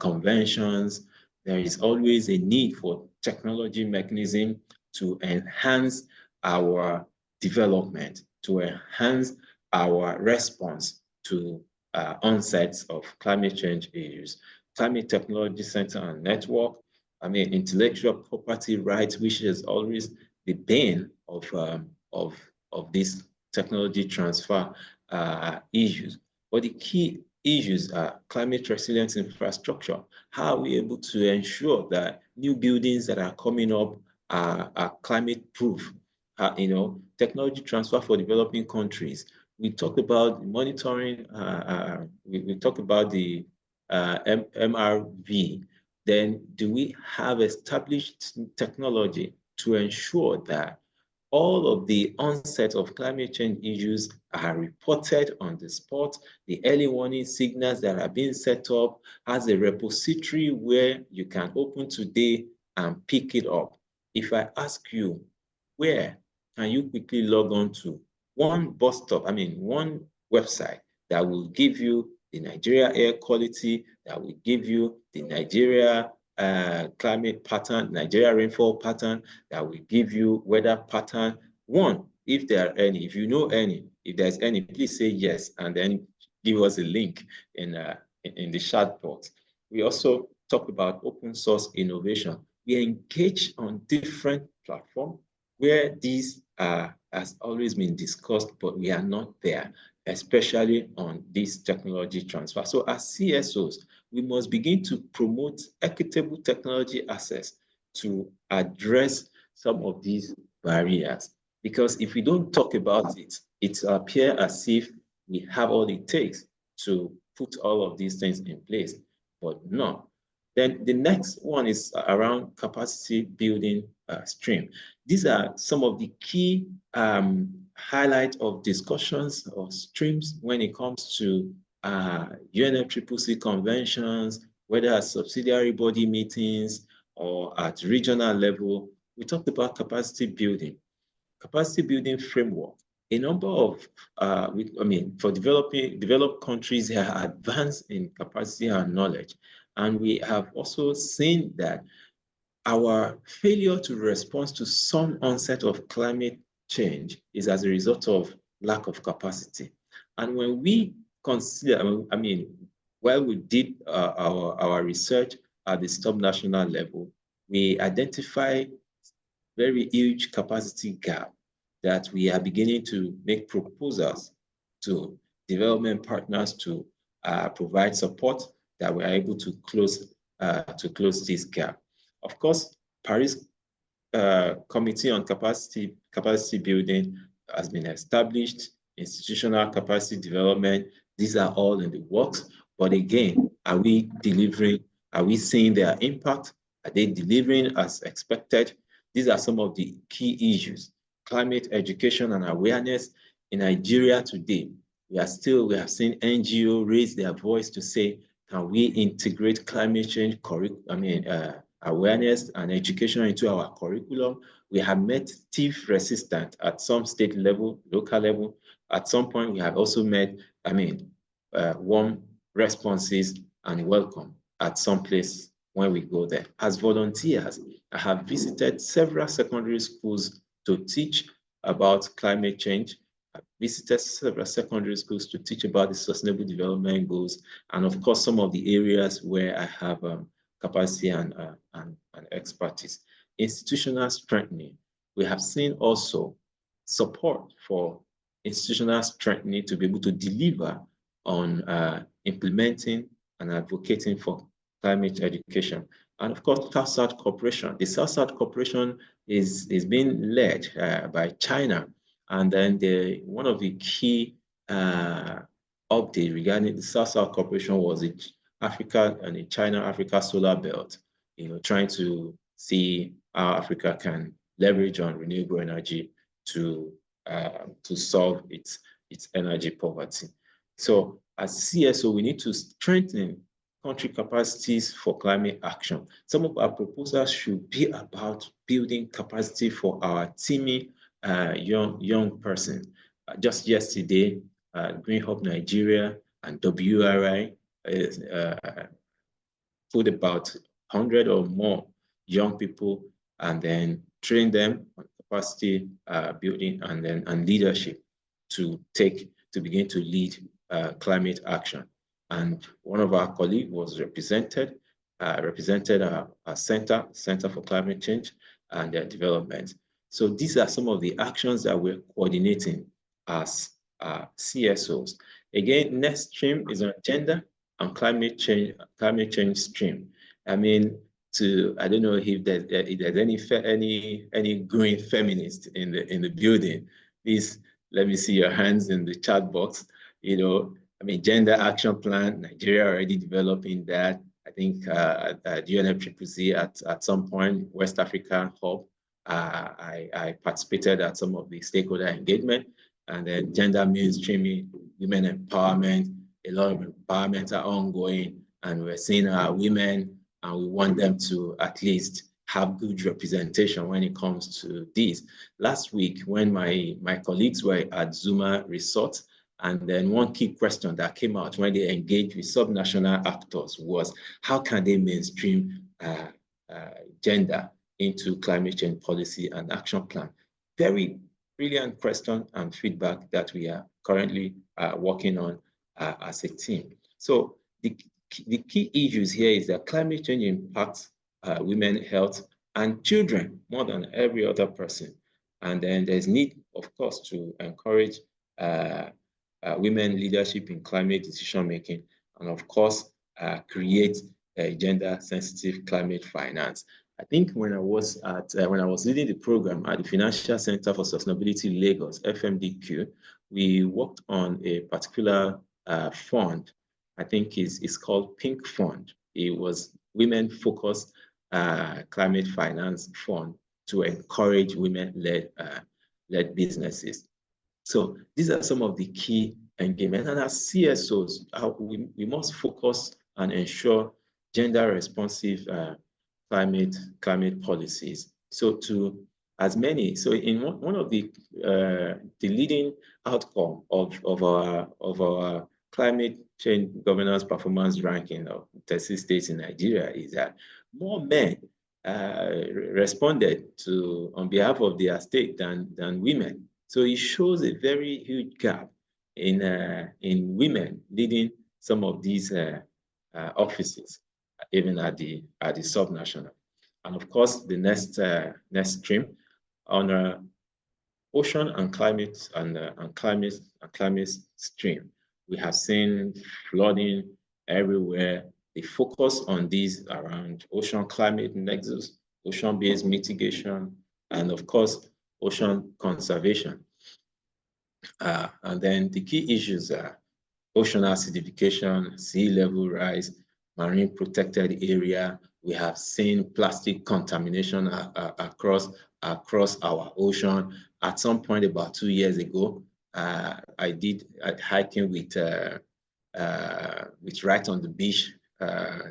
conventions, there is always a need for technology mechanism to enhance our development, to enhance our response to onsets of climate change issues. Climate Technology Center and Network, intellectual property rights, which is always the bane of this technology transfer issues. But the key issues are climate resilience infrastructure. How are we able to ensure that new buildings that are coming up are climate proof? Technology transfer for developing countries. We talked about monitoring, we talked about the MRV. Then do we have established technology to ensure that all of the onset of climate change issues are reported on the spot? The early warning signals that are being set up as a repository where you can open today and pick it up. If I ask you, where can you quickly log on to one bus stop, one website that will give you the Nigeria air quality, that will give you the Nigeria climate pattern, Nigeria rainfall pattern, that will give you weather pattern? One, if there are any, if you know any, if there's any, please say yes, and then give us a link in the chat box. We also talk about open source innovation. We engage on different platforms where these has always been discussed, but we are not there, especially on this technology transfer. So as CSOs, we must begin to promote equitable technology access to address some of these barriers. Because if we don't talk about it, it appears as if we have all it takes to put all of these things in place, but no. Then the next one is around capacity building stream. These are some of the key highlights of discussions or streams when it comes to UNFCCC conventions, whether at subsidiary body meetings or at regional level. We talked about capacity building framework. A number of, for developed countries, they are advanced in capacity and knowledge. And we have also seen that our failure to respond to some onset of climate change is as a result of lack of capacity. And when we consider, while we did our research at the subnational level, we identify very huge capacity gap that we are beginning to make proposals to development partners to provide support that we are able to close this gap. Of course, Paris Committee on Capacity Building has been established, institutional capacity development, these are all in the works. But again, are we delivering? Are we seeing their impact? Are they delivering as expected? These are some of the key issues. Climate education and awareness in Nigeria today. We have seen NGOs raise their voice to say can we integrate climate change awareness and education into our curriculum? We have met thief resistant at some state level, local level. At some point, we have also met, warm responses and welcome at some place when we go there. As volunteers, I have visited several secondary schools to teach about climate change. I've visited several secondary schools to teach about the Sustainable Development Goals, and of course, some of the areas where I have capacity and expertise. Institutional strengthening. We have seen also support for institutional strengthening to be able to deliver on implementing and advocating for climate education. And of course, South-South cooperation. The South-South cooperation is being led by China. And then one of the key updates regarding the South-South cooperation was the Africa and the China-Africa solar belt, trying to see how Africa can leverage on renewable energy to solve its energy poverty. So as CSO, we need to strengthen country capacities for climate action. Some of our proposals should be about building capacity for our teamy young person. Just yesterday, Green Hub Nigeria and WRI put about 100 or more young people and then train them on capacity building and leadership to begin to lead climate action. And one of our colleagues was represented our Center for Climate Change and their development. So these are some of the actions that we're coordinating as CSOs. Again, next stream is on gender and climate change stream. I mean, I don't know if there's any green feminist in the building. Please let me see your hands in the chat box. Gender action plan, Nigeria already developing that. I think at UNFCCC at some point, West Africa Hub, I participated at some of the stakeholder engagement, and then gender mainstreaming, women empowerment, a lot of empowerment are ongoing, and we're seeing our women, and we want them to at least have good representation when it comes to this. Last week, when my colleagues were at Zuma Resort, and then one key question that came out when they engaged with subnational actors was, how can they mainstream gender into climate change policy and action plan? Very brilliant question and feedback that we are currently working on as a team. So the key issues here is that climate change impacts women's health and children more than every other person. And then there's need, of course, to encourage women leadership in climate decision making, and of course, create a gender-sensitive climate finance. I think when I was leading the program at the Financial Center for Sustainability Lagos, FMDQ, we worked on a particular fund. I think it's called Pink Fund. It was women-focused climate finance fund to encourage women-led businesses. So these are some of the key engagement. And as CSOs, we must focus and ensure gender-responsive climate policies. So in one of the leading outcome of our climate change governance performance ranking of 30 states in Nigeria is that more men responded on behalf of their state than women. So it shows a very huge gap in women leading some of these offices, even at the subnational. And of course, the next stream on ocean and climate stream. We have seen flooding everywhere. The focus on these around ocean climate nexus, ocean-based mitigation, and of course, ocean conservation. And then the key issues are ocean acidification, sea level rise, marine protected area. We have seen plastic contamination across our ocean. At some point about 2 years ago, I did hiking with Right on the Beach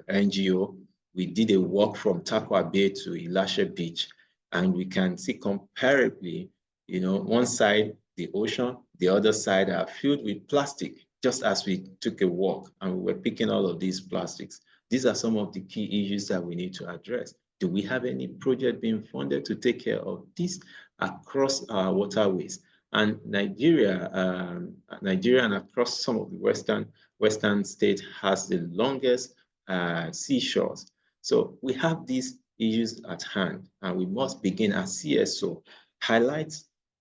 NGO. We did a walk from Takwa Bay to Ilashe Beach, and we can see comparably, one side, the ocean, the other side are filled with plastic, just as we took a walk and we were picking all of these plastics. These are some of the key issues that we need to address. Do we have any project being funded to take care of this across our waterways? And Nigeria and across some of the Western states has the longest seashores. So we have these issues at hand, and we must begin as CSO highlight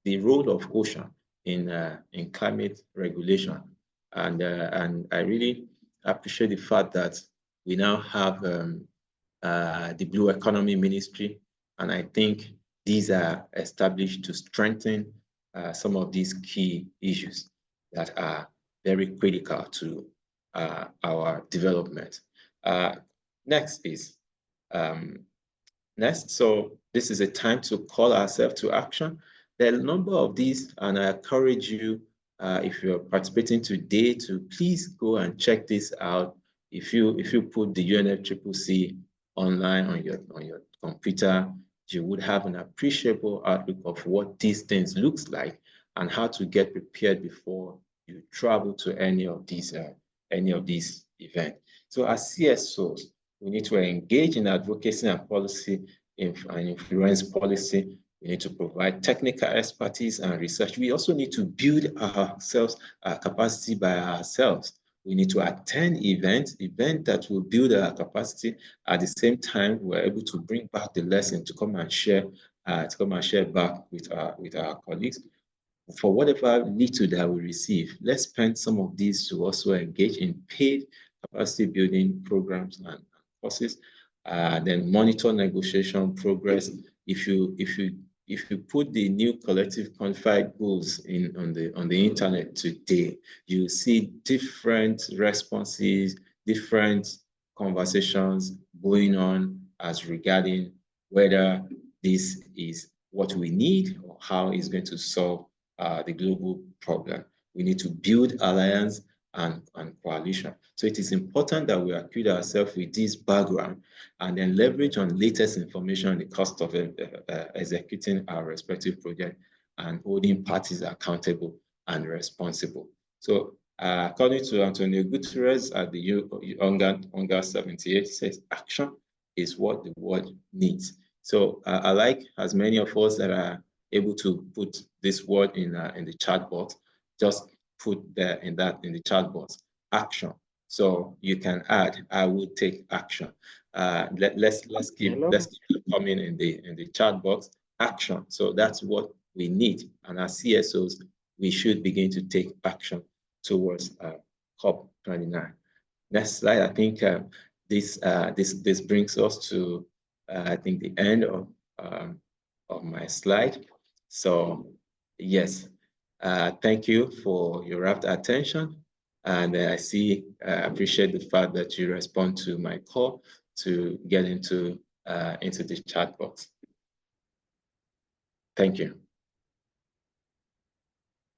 the role of ocean in climate regulation. And I really appreciate the fact that we now have the Blue Economy Ministry, and I think these are established to strengthen some of these key issues that are very critical to our development. Next, please. Next, so this is a time to call ourselves to action. There are a number of these, and I encourage you, if you're participating today, to please go and check this out. If you put the UNFCCC online on your computer, you would have an appreciable outlook of what these things looks like and how to get prepared before you travel to any of these events. So as CSOs, we need to engage in advocacy and policy and influence policy. We need to provide technical expertise and research. We also need to build our capacity by ourselves. We need to attend events that will build our capacity. At the same time, we're able to bring back the lesson to come and share back with our colleagues. For whatever little that we receive, let's spend some of these to also engage in paid capacity building programs and courses. Then monitor negotiation progress. If you put the new collective quantified goals on the internet today, you see different responses, different conversations going on as regarding whether this is what we need or how it's going to solve the global problem. We need to build alliance and coalition. So it is important that we acquaint ourselves with this background and then leverage on latest information on the cost of executing our respective project and holding parties accountable and responsible. So according to Antonio Guterres at the UNGA 78, says action is what the world needs. So I like as many of us that are able to put this word in the chat box, just put there in the chat box, action. So you can add, I will take action. Let's keep coming in the chat box, action. So that's what we need. And as CSOs, we should begin to take action towards COP29. Next slide. I think this brings us to I think the end of my slide. So yes, thank you for your rapt attention. And I appreciate the fact that you respond to my call to get into the chat box. Thank you.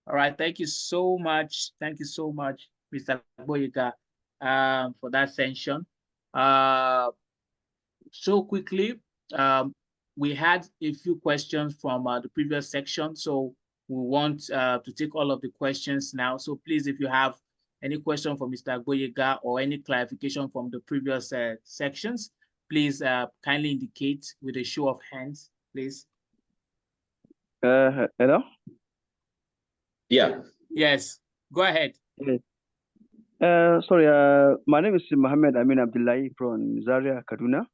All right, thank you so much. Thank you so much, Mr. Boyega, for that session. So quickly, we had a few questions from the previous section, so we want to take all of the questions now. So please, if you have any question for Mr. Boyega or any clarification from the previous sections, please kindly indicate with a show of hands, please. Hello? Yeah. Yes, go ahead. Sorry, my name is Mohammed Amin Abdullahi from Zaria, Kaduna.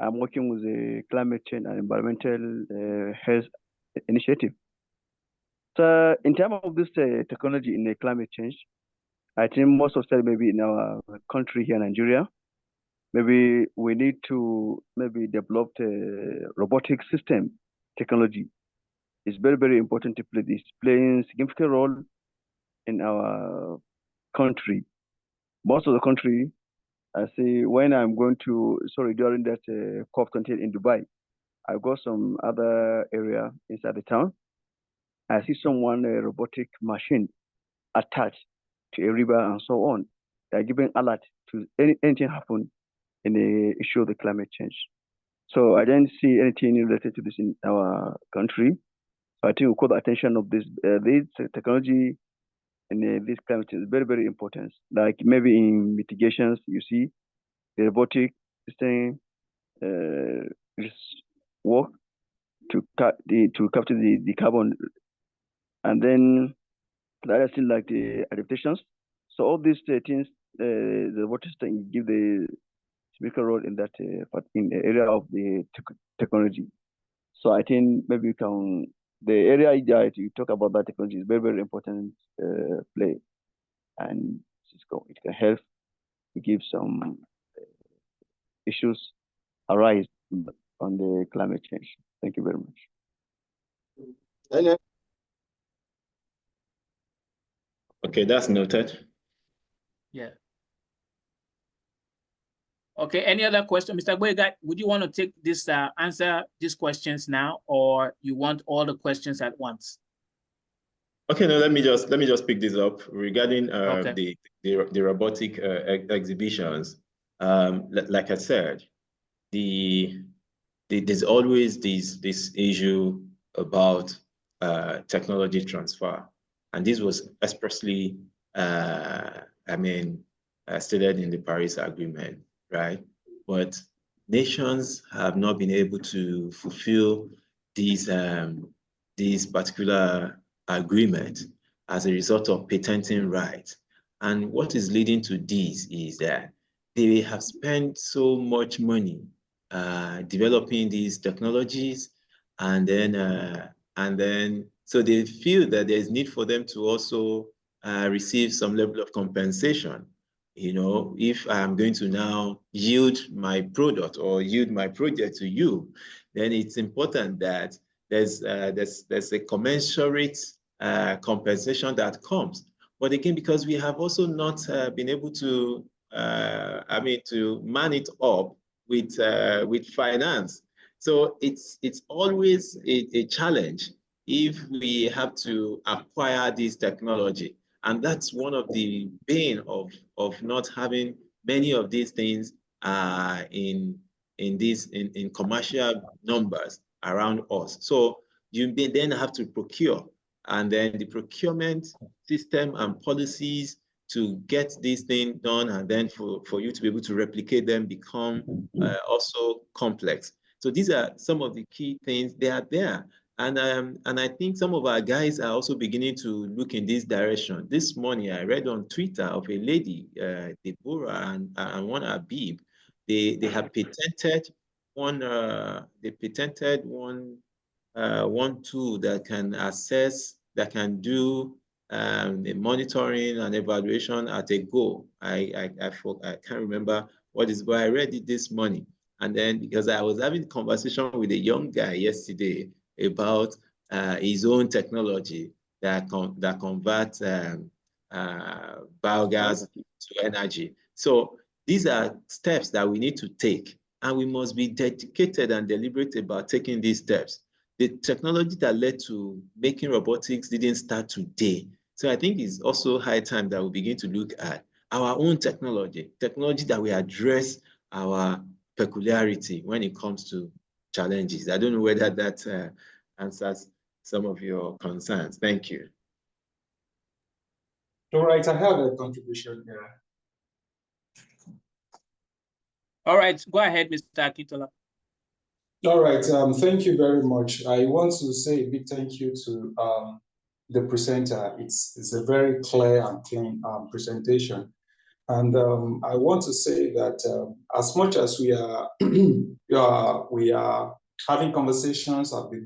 I'm working with the Climate Change and Environmental Health Initiative. So in terms of this technology in the climate change, I think most of the time maybe in our country here in Nigeria, maybe we need to develop a robotic system technology. It's very, very important to play this, playing significant role in our country. Most of the country, I see when I'm going to, during that COP29 in Dubai, I go some other area inside the town. I see someone, a robotic machine attached to a river and so on. they are giving alert to anything happen in the issue of the climate change. So I didn't see anything related to this in our country. So I think we call the attention of this technology and this climate change is very, very important. Like maybe in mitigations, you see the robotic system work to capture the carbon, and then the other thing like the adaptations. So all these things, the robotic system give the significant role in that in the area of the technology. So I think maybe you can, the area that you talk about that technology is very, very important play, and it can help to give some issues arise on the climate change. Thank you very much. Okay, that's noted. Yeah. Okay, any other question? Mr. Boygat, would you want to take this, answer these questions now, or you want all the questions at once? Okay, no, let me just pick this up regarding Okay. the robotic exhibitions. Like I said, there's always this issue about technology transfer, and this was expressly stated in the Paris Agreement, right? But nations have not been able to fulfill these particular agreement as a result of patenting rights. And what is leading to this is that they have spent so much money developing these technologies, and then so they feel that there's need for them to also receive some level of compensation. You know, if I'm going to now yield my product or yield my project to you, then it's important that there's a commensurate compensation that comes. But again, because we have also not been able to, to man it up with finance, so it's always a challenge if we have to acquire this technology. And that's one of the bane of not having many of these things in commercial numbers around us. So you may then have to procure, and then the procurement system and policies to get this thing done, and then for you to be able to replicate them become also complex. So these are some of the key things. They are there. And I think some of our guys are also beginning to look in this direction. This morning, I read on Twitter of a lady, Deborah and one Abib. They have patented one. They patented one tool that can assess, that can do the monitoring and evaluation at a go. I can't remember what is, but I read it this morning. And then because I was having a conversation with a young guy yesterday about his own technology that converts biogas to energy. So these are steps that we need to take, and we must be dedicated and deliberate about taking these steps. The technology that led to making robotics didn't start today. So I think it's also high time that we begin to look at our own technology that we address our peculiarity when it comes to challenges. I don't know whether that answers some of your concerns. Thank you. All right, I have a contribution here. All right, go ahead, Mr. Akintola. All right, thank you very much. I want to say a big thank you to the presenter. It's a very clear and clean presentation. And I want to say that as much as we are we are having conversations at the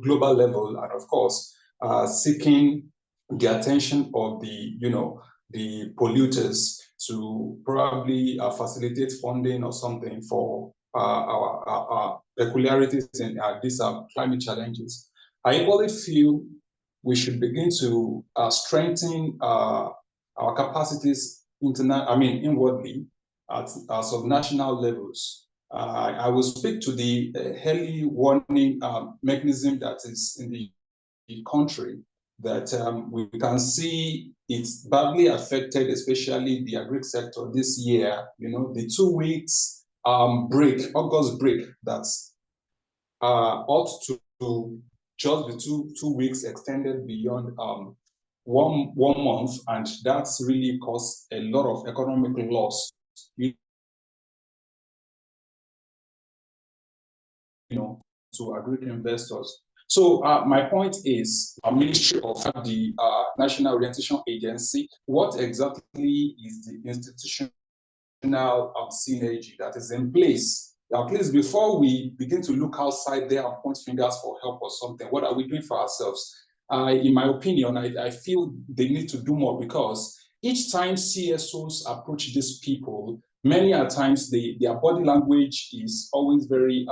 global level, and of course seeking the attention of the polluters to probably facilitate funding or something for our peculiarities in these climate challenges, I equally feel we should begin to strengthen our capacities inwardly at subnational levels. I will speak to the early warning mechanism that is in the country. that we can see it's badly affected, especially the agri sector this year. You know, the 2 weeks break, August break, that's ought to just be two weeks extended beyond one month, and that's really caused a lot of economic loss. You know, to agri investors. So my point is, a Ministry of the National Orientation Agency, what exactly is the institutional synergy that is in place? Please, before we begin to look outside there and point fingers for help or something, what are we doing for ourselves? In my opinion, I feel they need to do more, because each time CSOs approach these people, many a times their body language is always very,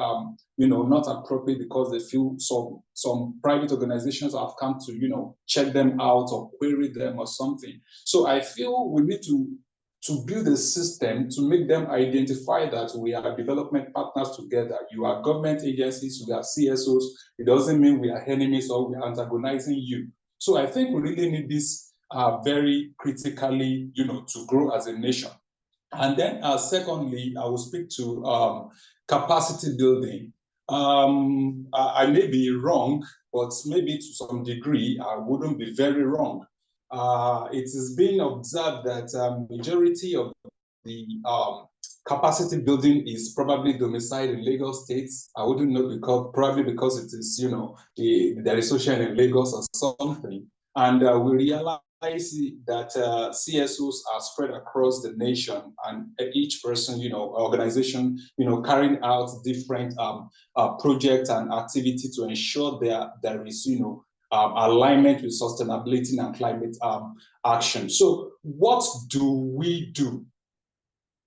not appropriate, because they feel some private organizations have come to, check them out or query them or something. So I feel we need to build a system to make them identify that we are development partners together. You are government agencies, we are CSOs. It doesn't mean we are enemies or we are antagonizing you. So I think we really need this very critically, to grow as a nation. And then secondly, I will speak to capacity building. I may be wrong, but maybe to some degree, I wouldn't be very wrong. It is being observed that majority of the capacity building is probably domiciled in Lagos State. I wouldn't know, probably because it is, there is social in Lagos or something. And we realize that CSOs are spread across the nation, and each person, organization, carrying out different projects and activity to ensure there is, alignment with sustainability and climate action. So what do we do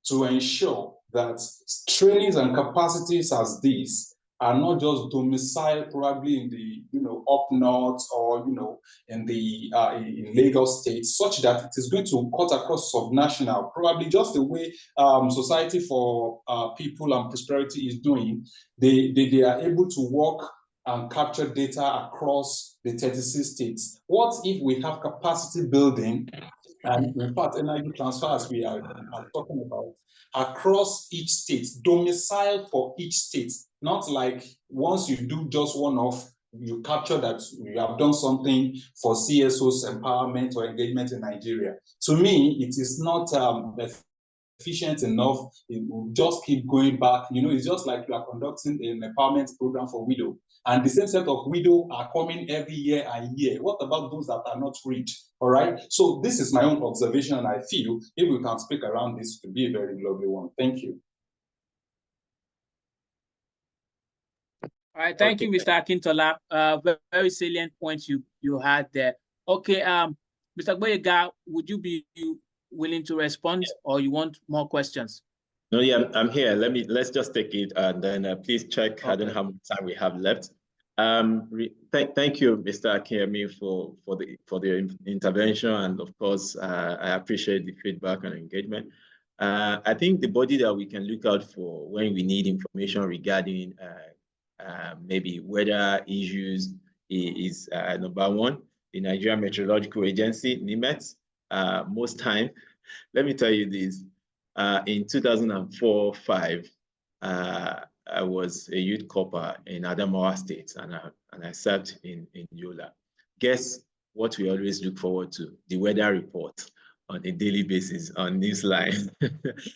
to ensure that trainings and capacities as these are not just domiciled probably in the up north or in the in Lagos State, such that it is going to cut across subnational, probably just the way Society for People and Prosperity is doing. They are able to work and capture data across the 36 states. What if we have capacity building and, in fact, energy transfer, as we are talking about, across each state, domicile for each state, not like once you do just one off, you capture that you have done something for CSO's empowerment or engagement in Nigeria. To me, it is not efficient enough. It will just keep going back. It's just like you are conducting an empowerment program for widow, and the same set of widow are coming every year and year. What about those that are not reached? All right. So this is my own observation, and I feel if we can speak around this, it would be a very lovely one. Thank you. All right, thank you, Mr. Akintola. Very salient points you had there. Okay, Mr. Gboyega, would you be willing to respond, or you want more questions? No, yeah, I'm here. Let's just take it, and then please check. Okay. I don't know how much time we have left. Thank you, Mr. Akinyemi, for the intervention, and of course, I appreciate the feedback and engagement. I think the body that we can look out for when we need information regarding maybe weather issues is number one, the Nigerian Meteorological Agency, NIMET. Most time, let me tell you this, in 2004-05, I was a youth corper in Adamawa State, and I served in Yola. Guess what we always look forward to? The weather report on a daily basis on Newsline,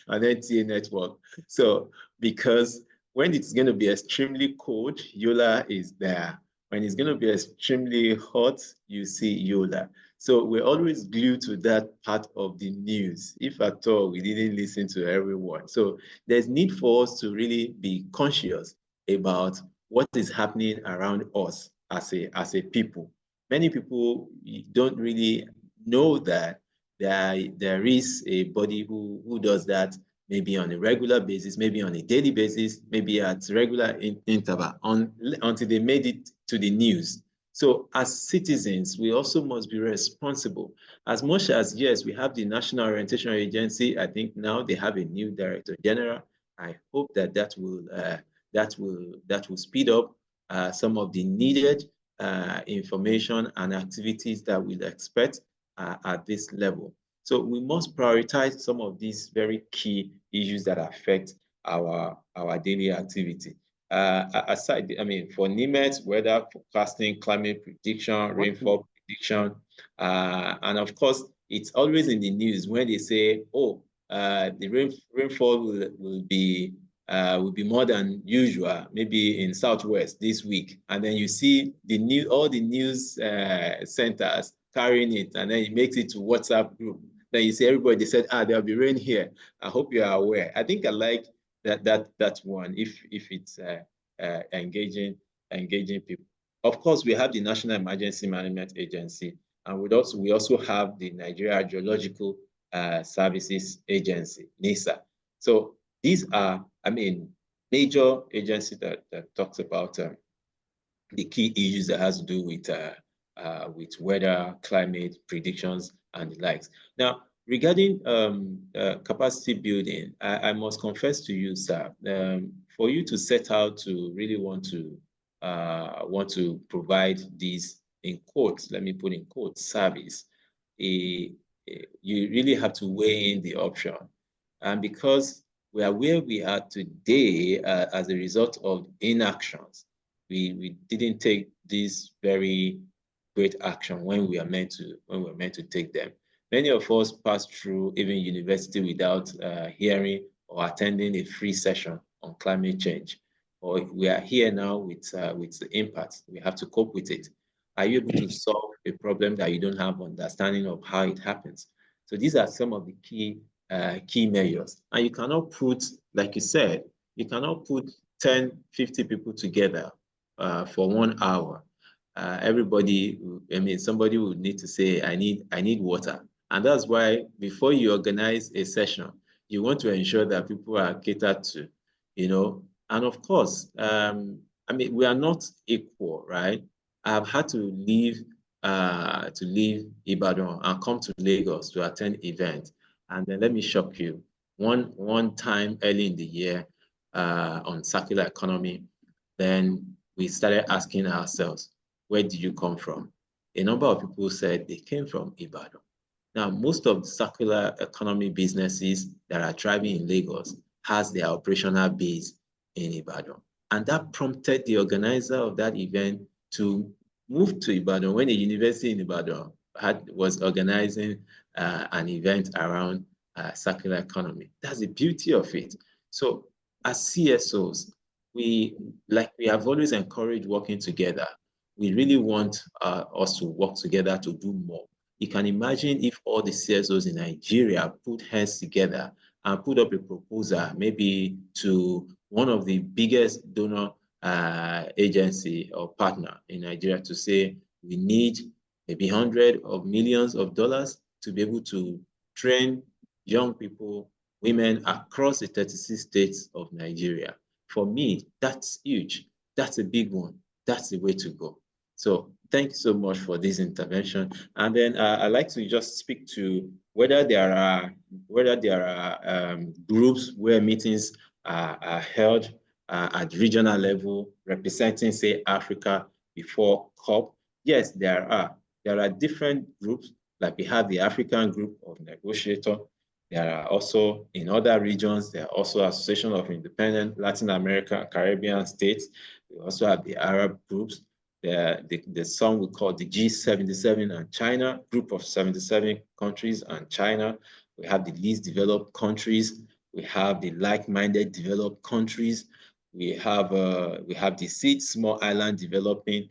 on NTA Network. So, because when it's going to be extremely cold, Yola is there. When it's going to be extremely hot, you see Yola. So we're always glued to that part of the news, if at all we didn't listen to everyone. So there's need for us to really be conscious about what is happening around us as a people. Many people don't really know that there is a body who does that, maybe on a regular basis, maybe on a daily basis, maybe at regular interval, until they made it to the news. So as citizens, we also must be responsible. As much as, yes, we have the National Orientation Agency, I think now they have a new Director General. I hope that will speed up some of the needed information and activities that we'd expect at this level. So we must prioritize some of these very key issues that affect our daily activity. Aside, I mean, for NIMET, weather forecasting, climate prediction, rainfall prediction, and of course, it's always in the news when they say, oh, the rainfall will be more than usual, maybe in Southwest this week. And then you see all the news centers carrying it, and then it makes it to WhatsApp group. Then you see everybody, they said, there'll be rain here. I hope you are aware. I think I like that one, if it's engaging people. Of course, we have the National Emergency Management Agency, and we also have the Nigeria Geological Services Agency, NISA. So these are, I mean, major agencies that talks about the key issues that has to do with weather, climate predictions, and the likes. Now, regarding capacity building, I must confess to you, sir, for you to set out to really want to provide these, in quotes, let me put in quotes, service, you really have to weigh in the option. And because we are where we are today as a result of inactions, we didn't take this very great action when we were meant to take them. Many of us passed through even university without hearing or attending a free session on climate change. Or we are here now with the impact. We have to cope with it. Are you able to solve a problem that you don't have understanding of how it happens? So these are some of the key measures. And you cannot put, like you said, you cannot put 10, 50 people together for 1 hour. Everybody, I mean, somebody would need to say, I need water. And that's why before you organize a session, you want to ensure that people are catered to, you know. And of course, I mean, we are not equal, right? I've had to leave Ibadan and come to Lagos to attend events. And then let me shock you. One time early in the year on circular economy, then we started asking ourselves, where did you come from? A number of people said they came from Ibadan. Now, most of the circular economy businesses that are thriving in Lagos has their operational base in Ibadan. And that prompted the organizer of that event to move to Ibadan when a university in Ibadan was organizing an event around circular economy. That's the beauty of it. So as CSOs, we have always encouraged working together. We really want us to work together to do more. You can imagine if all the CSOs in Nigeria put heads together and put up a proposal, maybe to one of the biggest donor agency or partner in Nigeria, to say we need maybe hundreds of millions of dollars to be able to train young people, women across the 36 states of Nigeria. For me, that's huge. That's a big one. That's the way to go. So thank you so much for this intervention. And then I'd like to just speak to whether there are groups where meetings are held at regional level representing, say, Africa before COP. Yes, there are. There are different groups, like we have the African Group of Negotiators. There are also, in other regions, there are also Association of Independent Latin America, Caribbean states. We also have the Arab groups. The some we call the G77 and China, group of 77 countries and China. We have the least developed countries. We have the like-minded developed countries. We have the 6 small island developing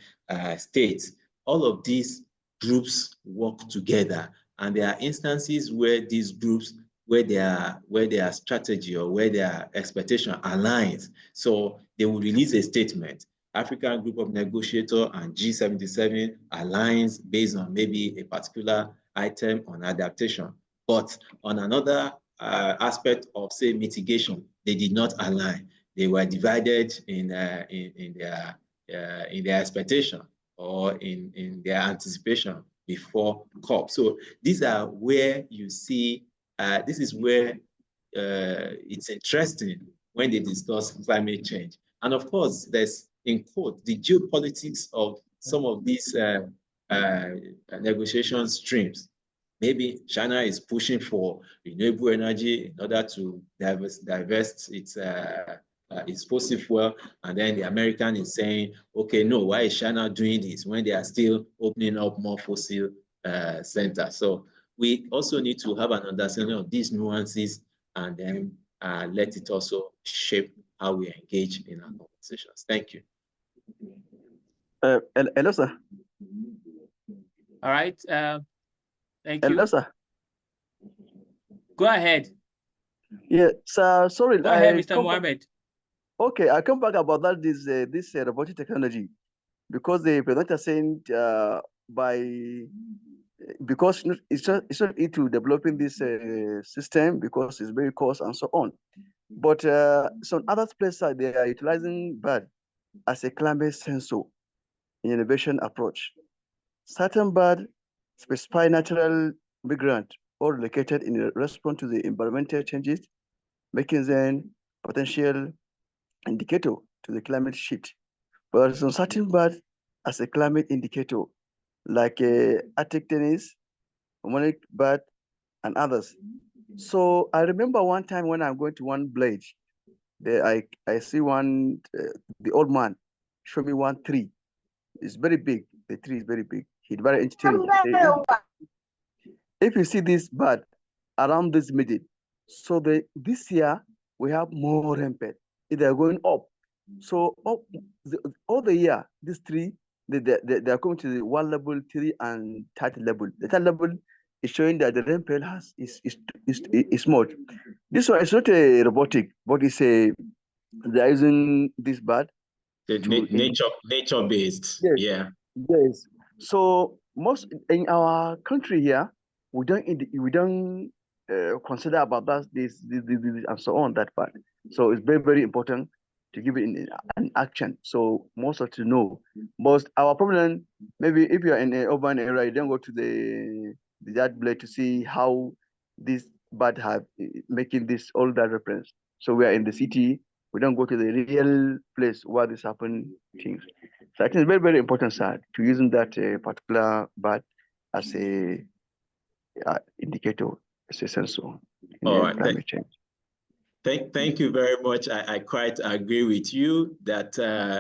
states. All of these groups work together, and there are instances where these groups, where their strategy or where their expectation aligns. So they will release a statement. African Group of Negotiators and G77 aligns based on maybe a particular item on adaptation. But on another aspect of, say, mitigation, they did not align. They were divided in their expectation or in their anticipation before COP. So these are where you see, this is where it's interesting when they discuss climate change. And of course, there's, in quote, the geopolitics of some of these negotiation streams. Maybe China is pushing for renewable energy in order to divest its fossil fuel, and then the American is saying, okay, no, why is China doing this when they are still opening up more fossil centers? So we also need to have an understanding of these nuances, and then let it also shape how we engage in our conversations. Thank you. Hello, sir. All right. Thank you. Hello, sir. Go ahead. Yeah, sir. Sorry. Go ahead, Mr. Mohammed. Okay, I come back about that this robotic technology, because the presenter saying because it's not into developing this system because it's very cost and so on. But some other places they are utilizing bird as a climate sensor in innovation approach. Certain bird specify natural migrant or located in response to the environmental changes, making them potential indicator to the climate shift. But some certain bird as a climate indicator, like Arctic tennis, harmonic bird, and others. So I remember one time when I'm going to one village, there I see one, the old man show me one tree. It's very big. The tree is very big. He very entertaining. If you see this bird around this middle, so this year we have more rampant. They are going up. So all the year, this tree, they are coming to the 1 level, 3 and 30 level. The 30 level is showing that the rainfall is small. This one is not a robotic, but it's they're using this bird. Nature based. Yes. Yeah. Yes. So most in our country here, we don't consider about that this and so on that part. So it's very, very important to give it an action. So most of to know. But our problem, maybe if you are in an urban area, you don't go to that place to see how this bird have making this all that reference. So we are in the city, we don't go to the real place where this happen things. So I think it's very, very important, sir, to using that particular bird as a indicator, as a sensor in climate change. Thank you very much. I quite agree with you that,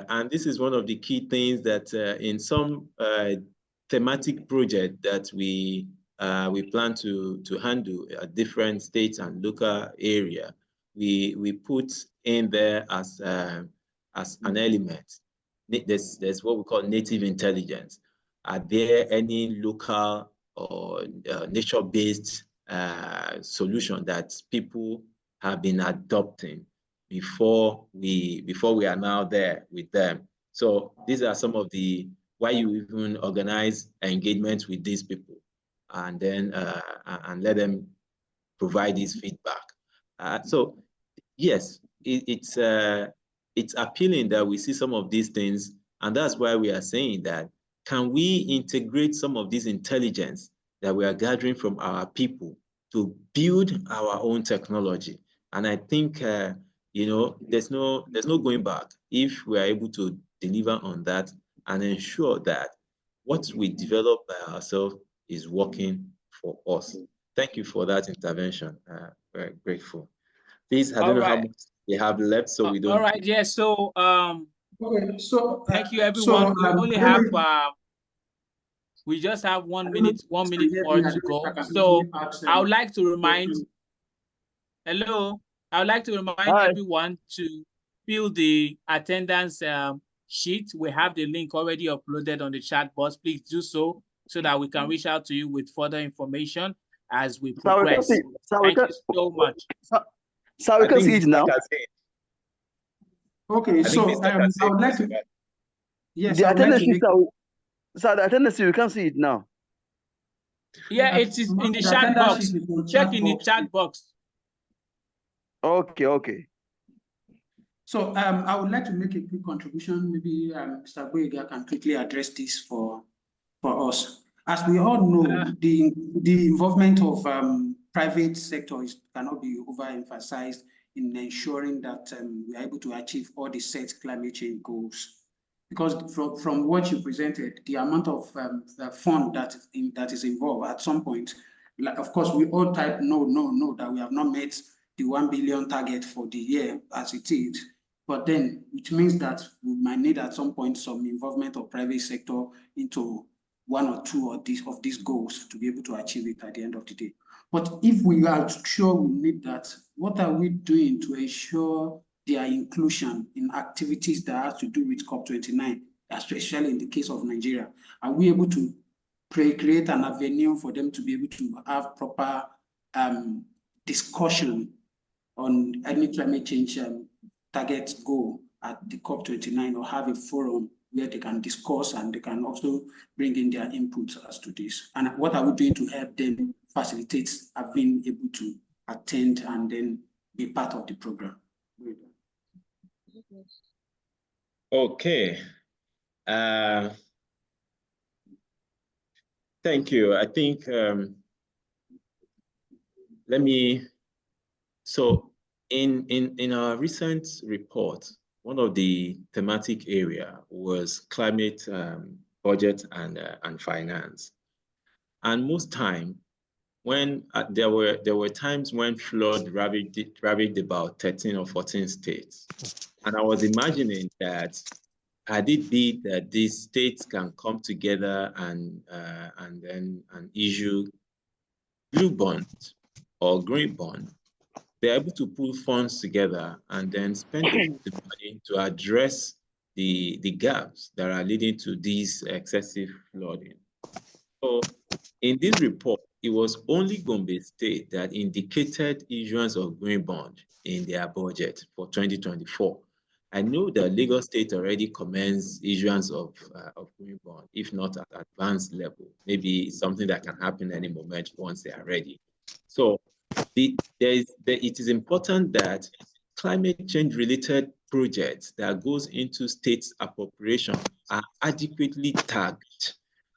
and this is one of the key things that in some thematic project that we plan to handle at different states and local area, we put in there as an element. There's what we call native intelligence. Are there any local or nature-based solution that people have been adopting before we are now there with them? So these are some of the why you even organize engagement with these people, and then and let them provide this feedback. So yes, it's appealing that we see some of these things, and that's why we are saying that can we integrate some of this intelligence that we are gathering from our people to build our own technology? And I think there's no going back if we are able to deliver on that and ensure that what we develop by ourselves is working for us. Thank you for that intervention. Very grateful. Please, I don't know how much we have left, so we don't. All right, yeah. So okay, so thank you, everyone. We only have we just have 1 minute, 1 minute more to go. So I would like to remind everyone to fill the attendance sheet. We have the link already uploaded on the chat box. Please do so that we can reach out to you with further information as we progress. Thank you so much. So we can see it now. Okay, so I would like to. Yes, the attendance sheet. So the attendance sheet, you can see it now. Yeah, it is in the chat box. Check in the chat box. Okay. So I would like to make a quick contribution. Maybe Mr. Boyega can quickly address this for us. As we all know, the involvement of private sectors cannot be overemphasized in ensuring that we are able to achieve all the set climate change goals. because from what you presented, the amount of the fund that is involved at some point, like, of course, we all type no, that we have not met the 1 billion target for the year as it is. But then, which means that we might need at some point some involvement of private sector into one or two of these goals to be able to achieve it at the end of the day. But if we are sure we need that, what are we doing to ensure their inclusion in activities that have to do with COP29, especially in the case of Nigeria? Are we able to create an avenue for them to be able to have proper discussion on any climate change target goal at the COP29, or have a forum where they can discuss and they can also bring in their inputs as to this? And what are we doing to help them facilitate being able to attend and then be part of the program? Okay. Thank you. I think, so in our recent report, one of the thematic area was climate budget and finance. And most time, when there were times when flood ravaged about 13 or 14 states. And I was imagining that had it be that these states can come together and issue blue bonds or green bonds, they're able to pull funds together and then spend the money to address the gaps that are leading to these excessive flooding. So in this report, it was only Gombe State that indicated issuance of green bond in their budget for 2024. I know that Lagos State already commenced issuance of green bond, if not at advanced level. Maybe it's something that can happen any moment once they are ready. So it is important that climate change related projects that goes into states appropriation are adequately tagged.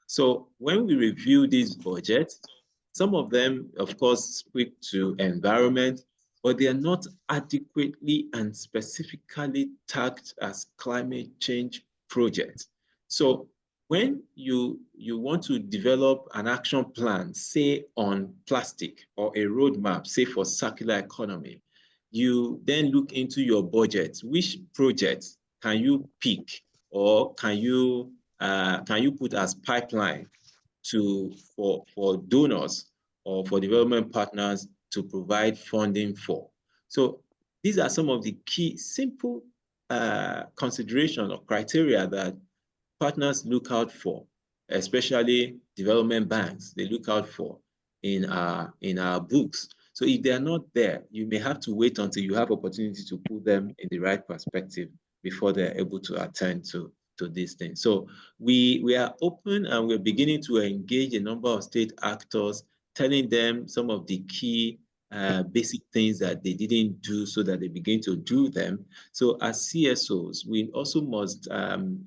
So when we review these budgets, some of them, of course, speak to environment, but they are not adequately and specifically tagged as climate change projects. So when you want to develop an action plan, say on plastic, or a roadmap, say for circular economy, you then look into your budget. Which projects can you pick, or can you put as pipeline for donors or for development partners to provide funding for? So these are some of the key simple consideration or criteria that partners look out for, especially development banks, they look out for in our books. So if they are not there, you may have to wait until you have opportunity to put them in the right perspective before they're able to attend to these things. So we are open, and we're beginning to engage a number of state actors, telling them some of the key basic things that they didn't do so that they begin to do them. So as CSOs, we also must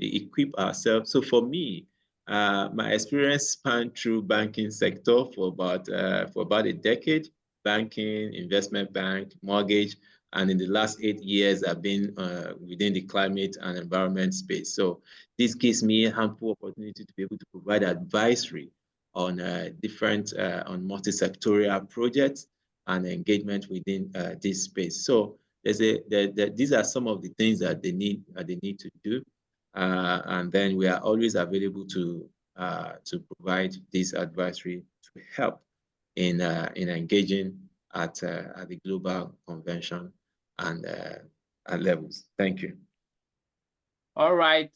equip ourselves. So for me, my experience spanned through banking sector for about a decade, banking, investment bank, mortgage, and in the last 8 years, I've been within the climate and environment space. So this gives me a ample opportunity to be able to provide advisory on on multi-sectorial projects and engagement within this space. So these are some of the things that they need to do, and then we are always available to provide this advisory to help in engaging at the global convention and levels. Thank you. All right.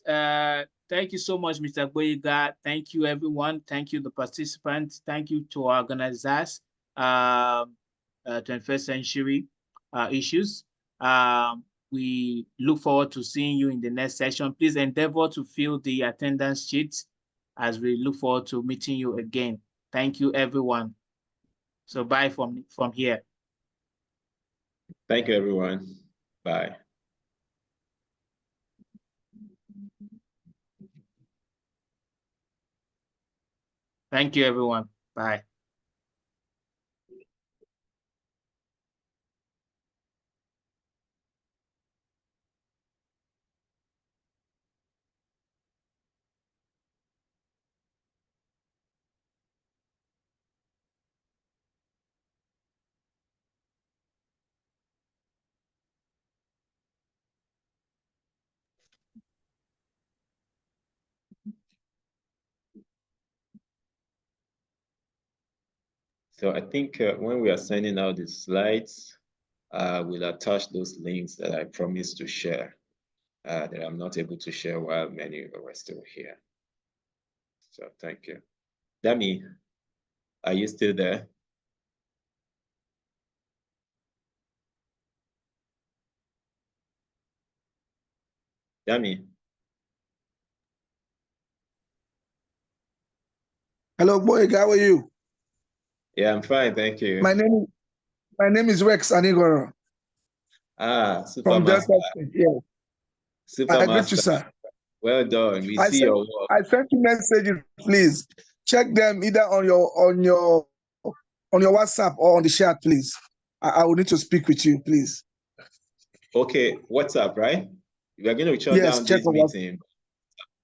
Thank you so much, Mr. Boyega. Thank you, everyone. Thank you, the participants. Thank you to our organizers, 21st century issues. We look forward to seeing you in the next session. Please endeavor to fill the attendance sheets as we look forward to meeting you again. Thank you, everyone. So bye from here. Thank you, everyone. Bye. Thank you, everyone. Bye. So I think when we are sending out the slides, we'll attach those links that I promised to share that I'm not able to share while many were still here. So thank you. Dami, are you still there? Dami? Hello, boy. How are you? Yeah, I'm fine, thank you. My name is Rex Anigoro. Ah, From Delta Supermaster. State. Yeah. I greet you, Supermaster. sir. Well done. We see your work. I sent you messages. Please check them either on your WhatsApp or on the chat, please. I will need to speak with you, please. Okay, WhatsApp, right? We are going to shut Yes, down check this on meeting.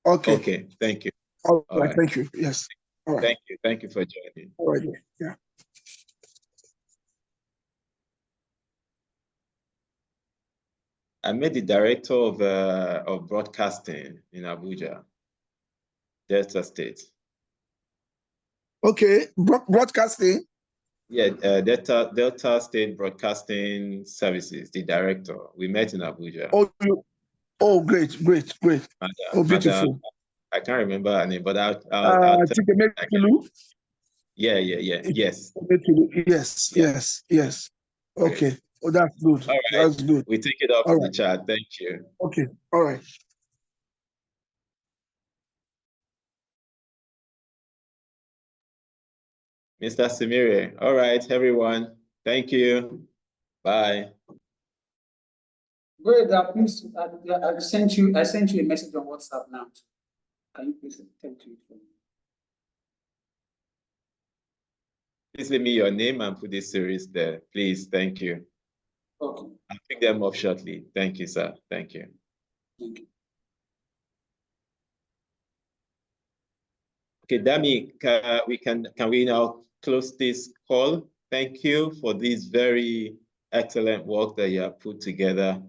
Okay. Okay, thank you. All right, thank you. Yes. All right. Thank you for joining. All right. Yeah. I met the director of broadcasting in Abuja, Delta State. Okay, broadcasting. Yeah, Delta State Broadcasting Services, the director. We met in Abuja. Oh, great. Oh, beautiful. Madam, I can't remember her name, but I'll tell you. Yeah. Yes. Yes. Okay. Great. Oh, that's good. All right. That's good. We take it off the chat. Thank you. Okay. All right. Mr. Simire. All right, everyone. Thank you. Bye. Great. Please, I sent you a message on WhatsApp now. Can you please attend to it for me? Please leave me your name and put this series there. Please. Thank you. Okay. I'll pick them up shortly. Thank you, sir. Thank you. Thank you. Okay, Dami, can we now close this call? Thank you for this very excellent work that you have put together.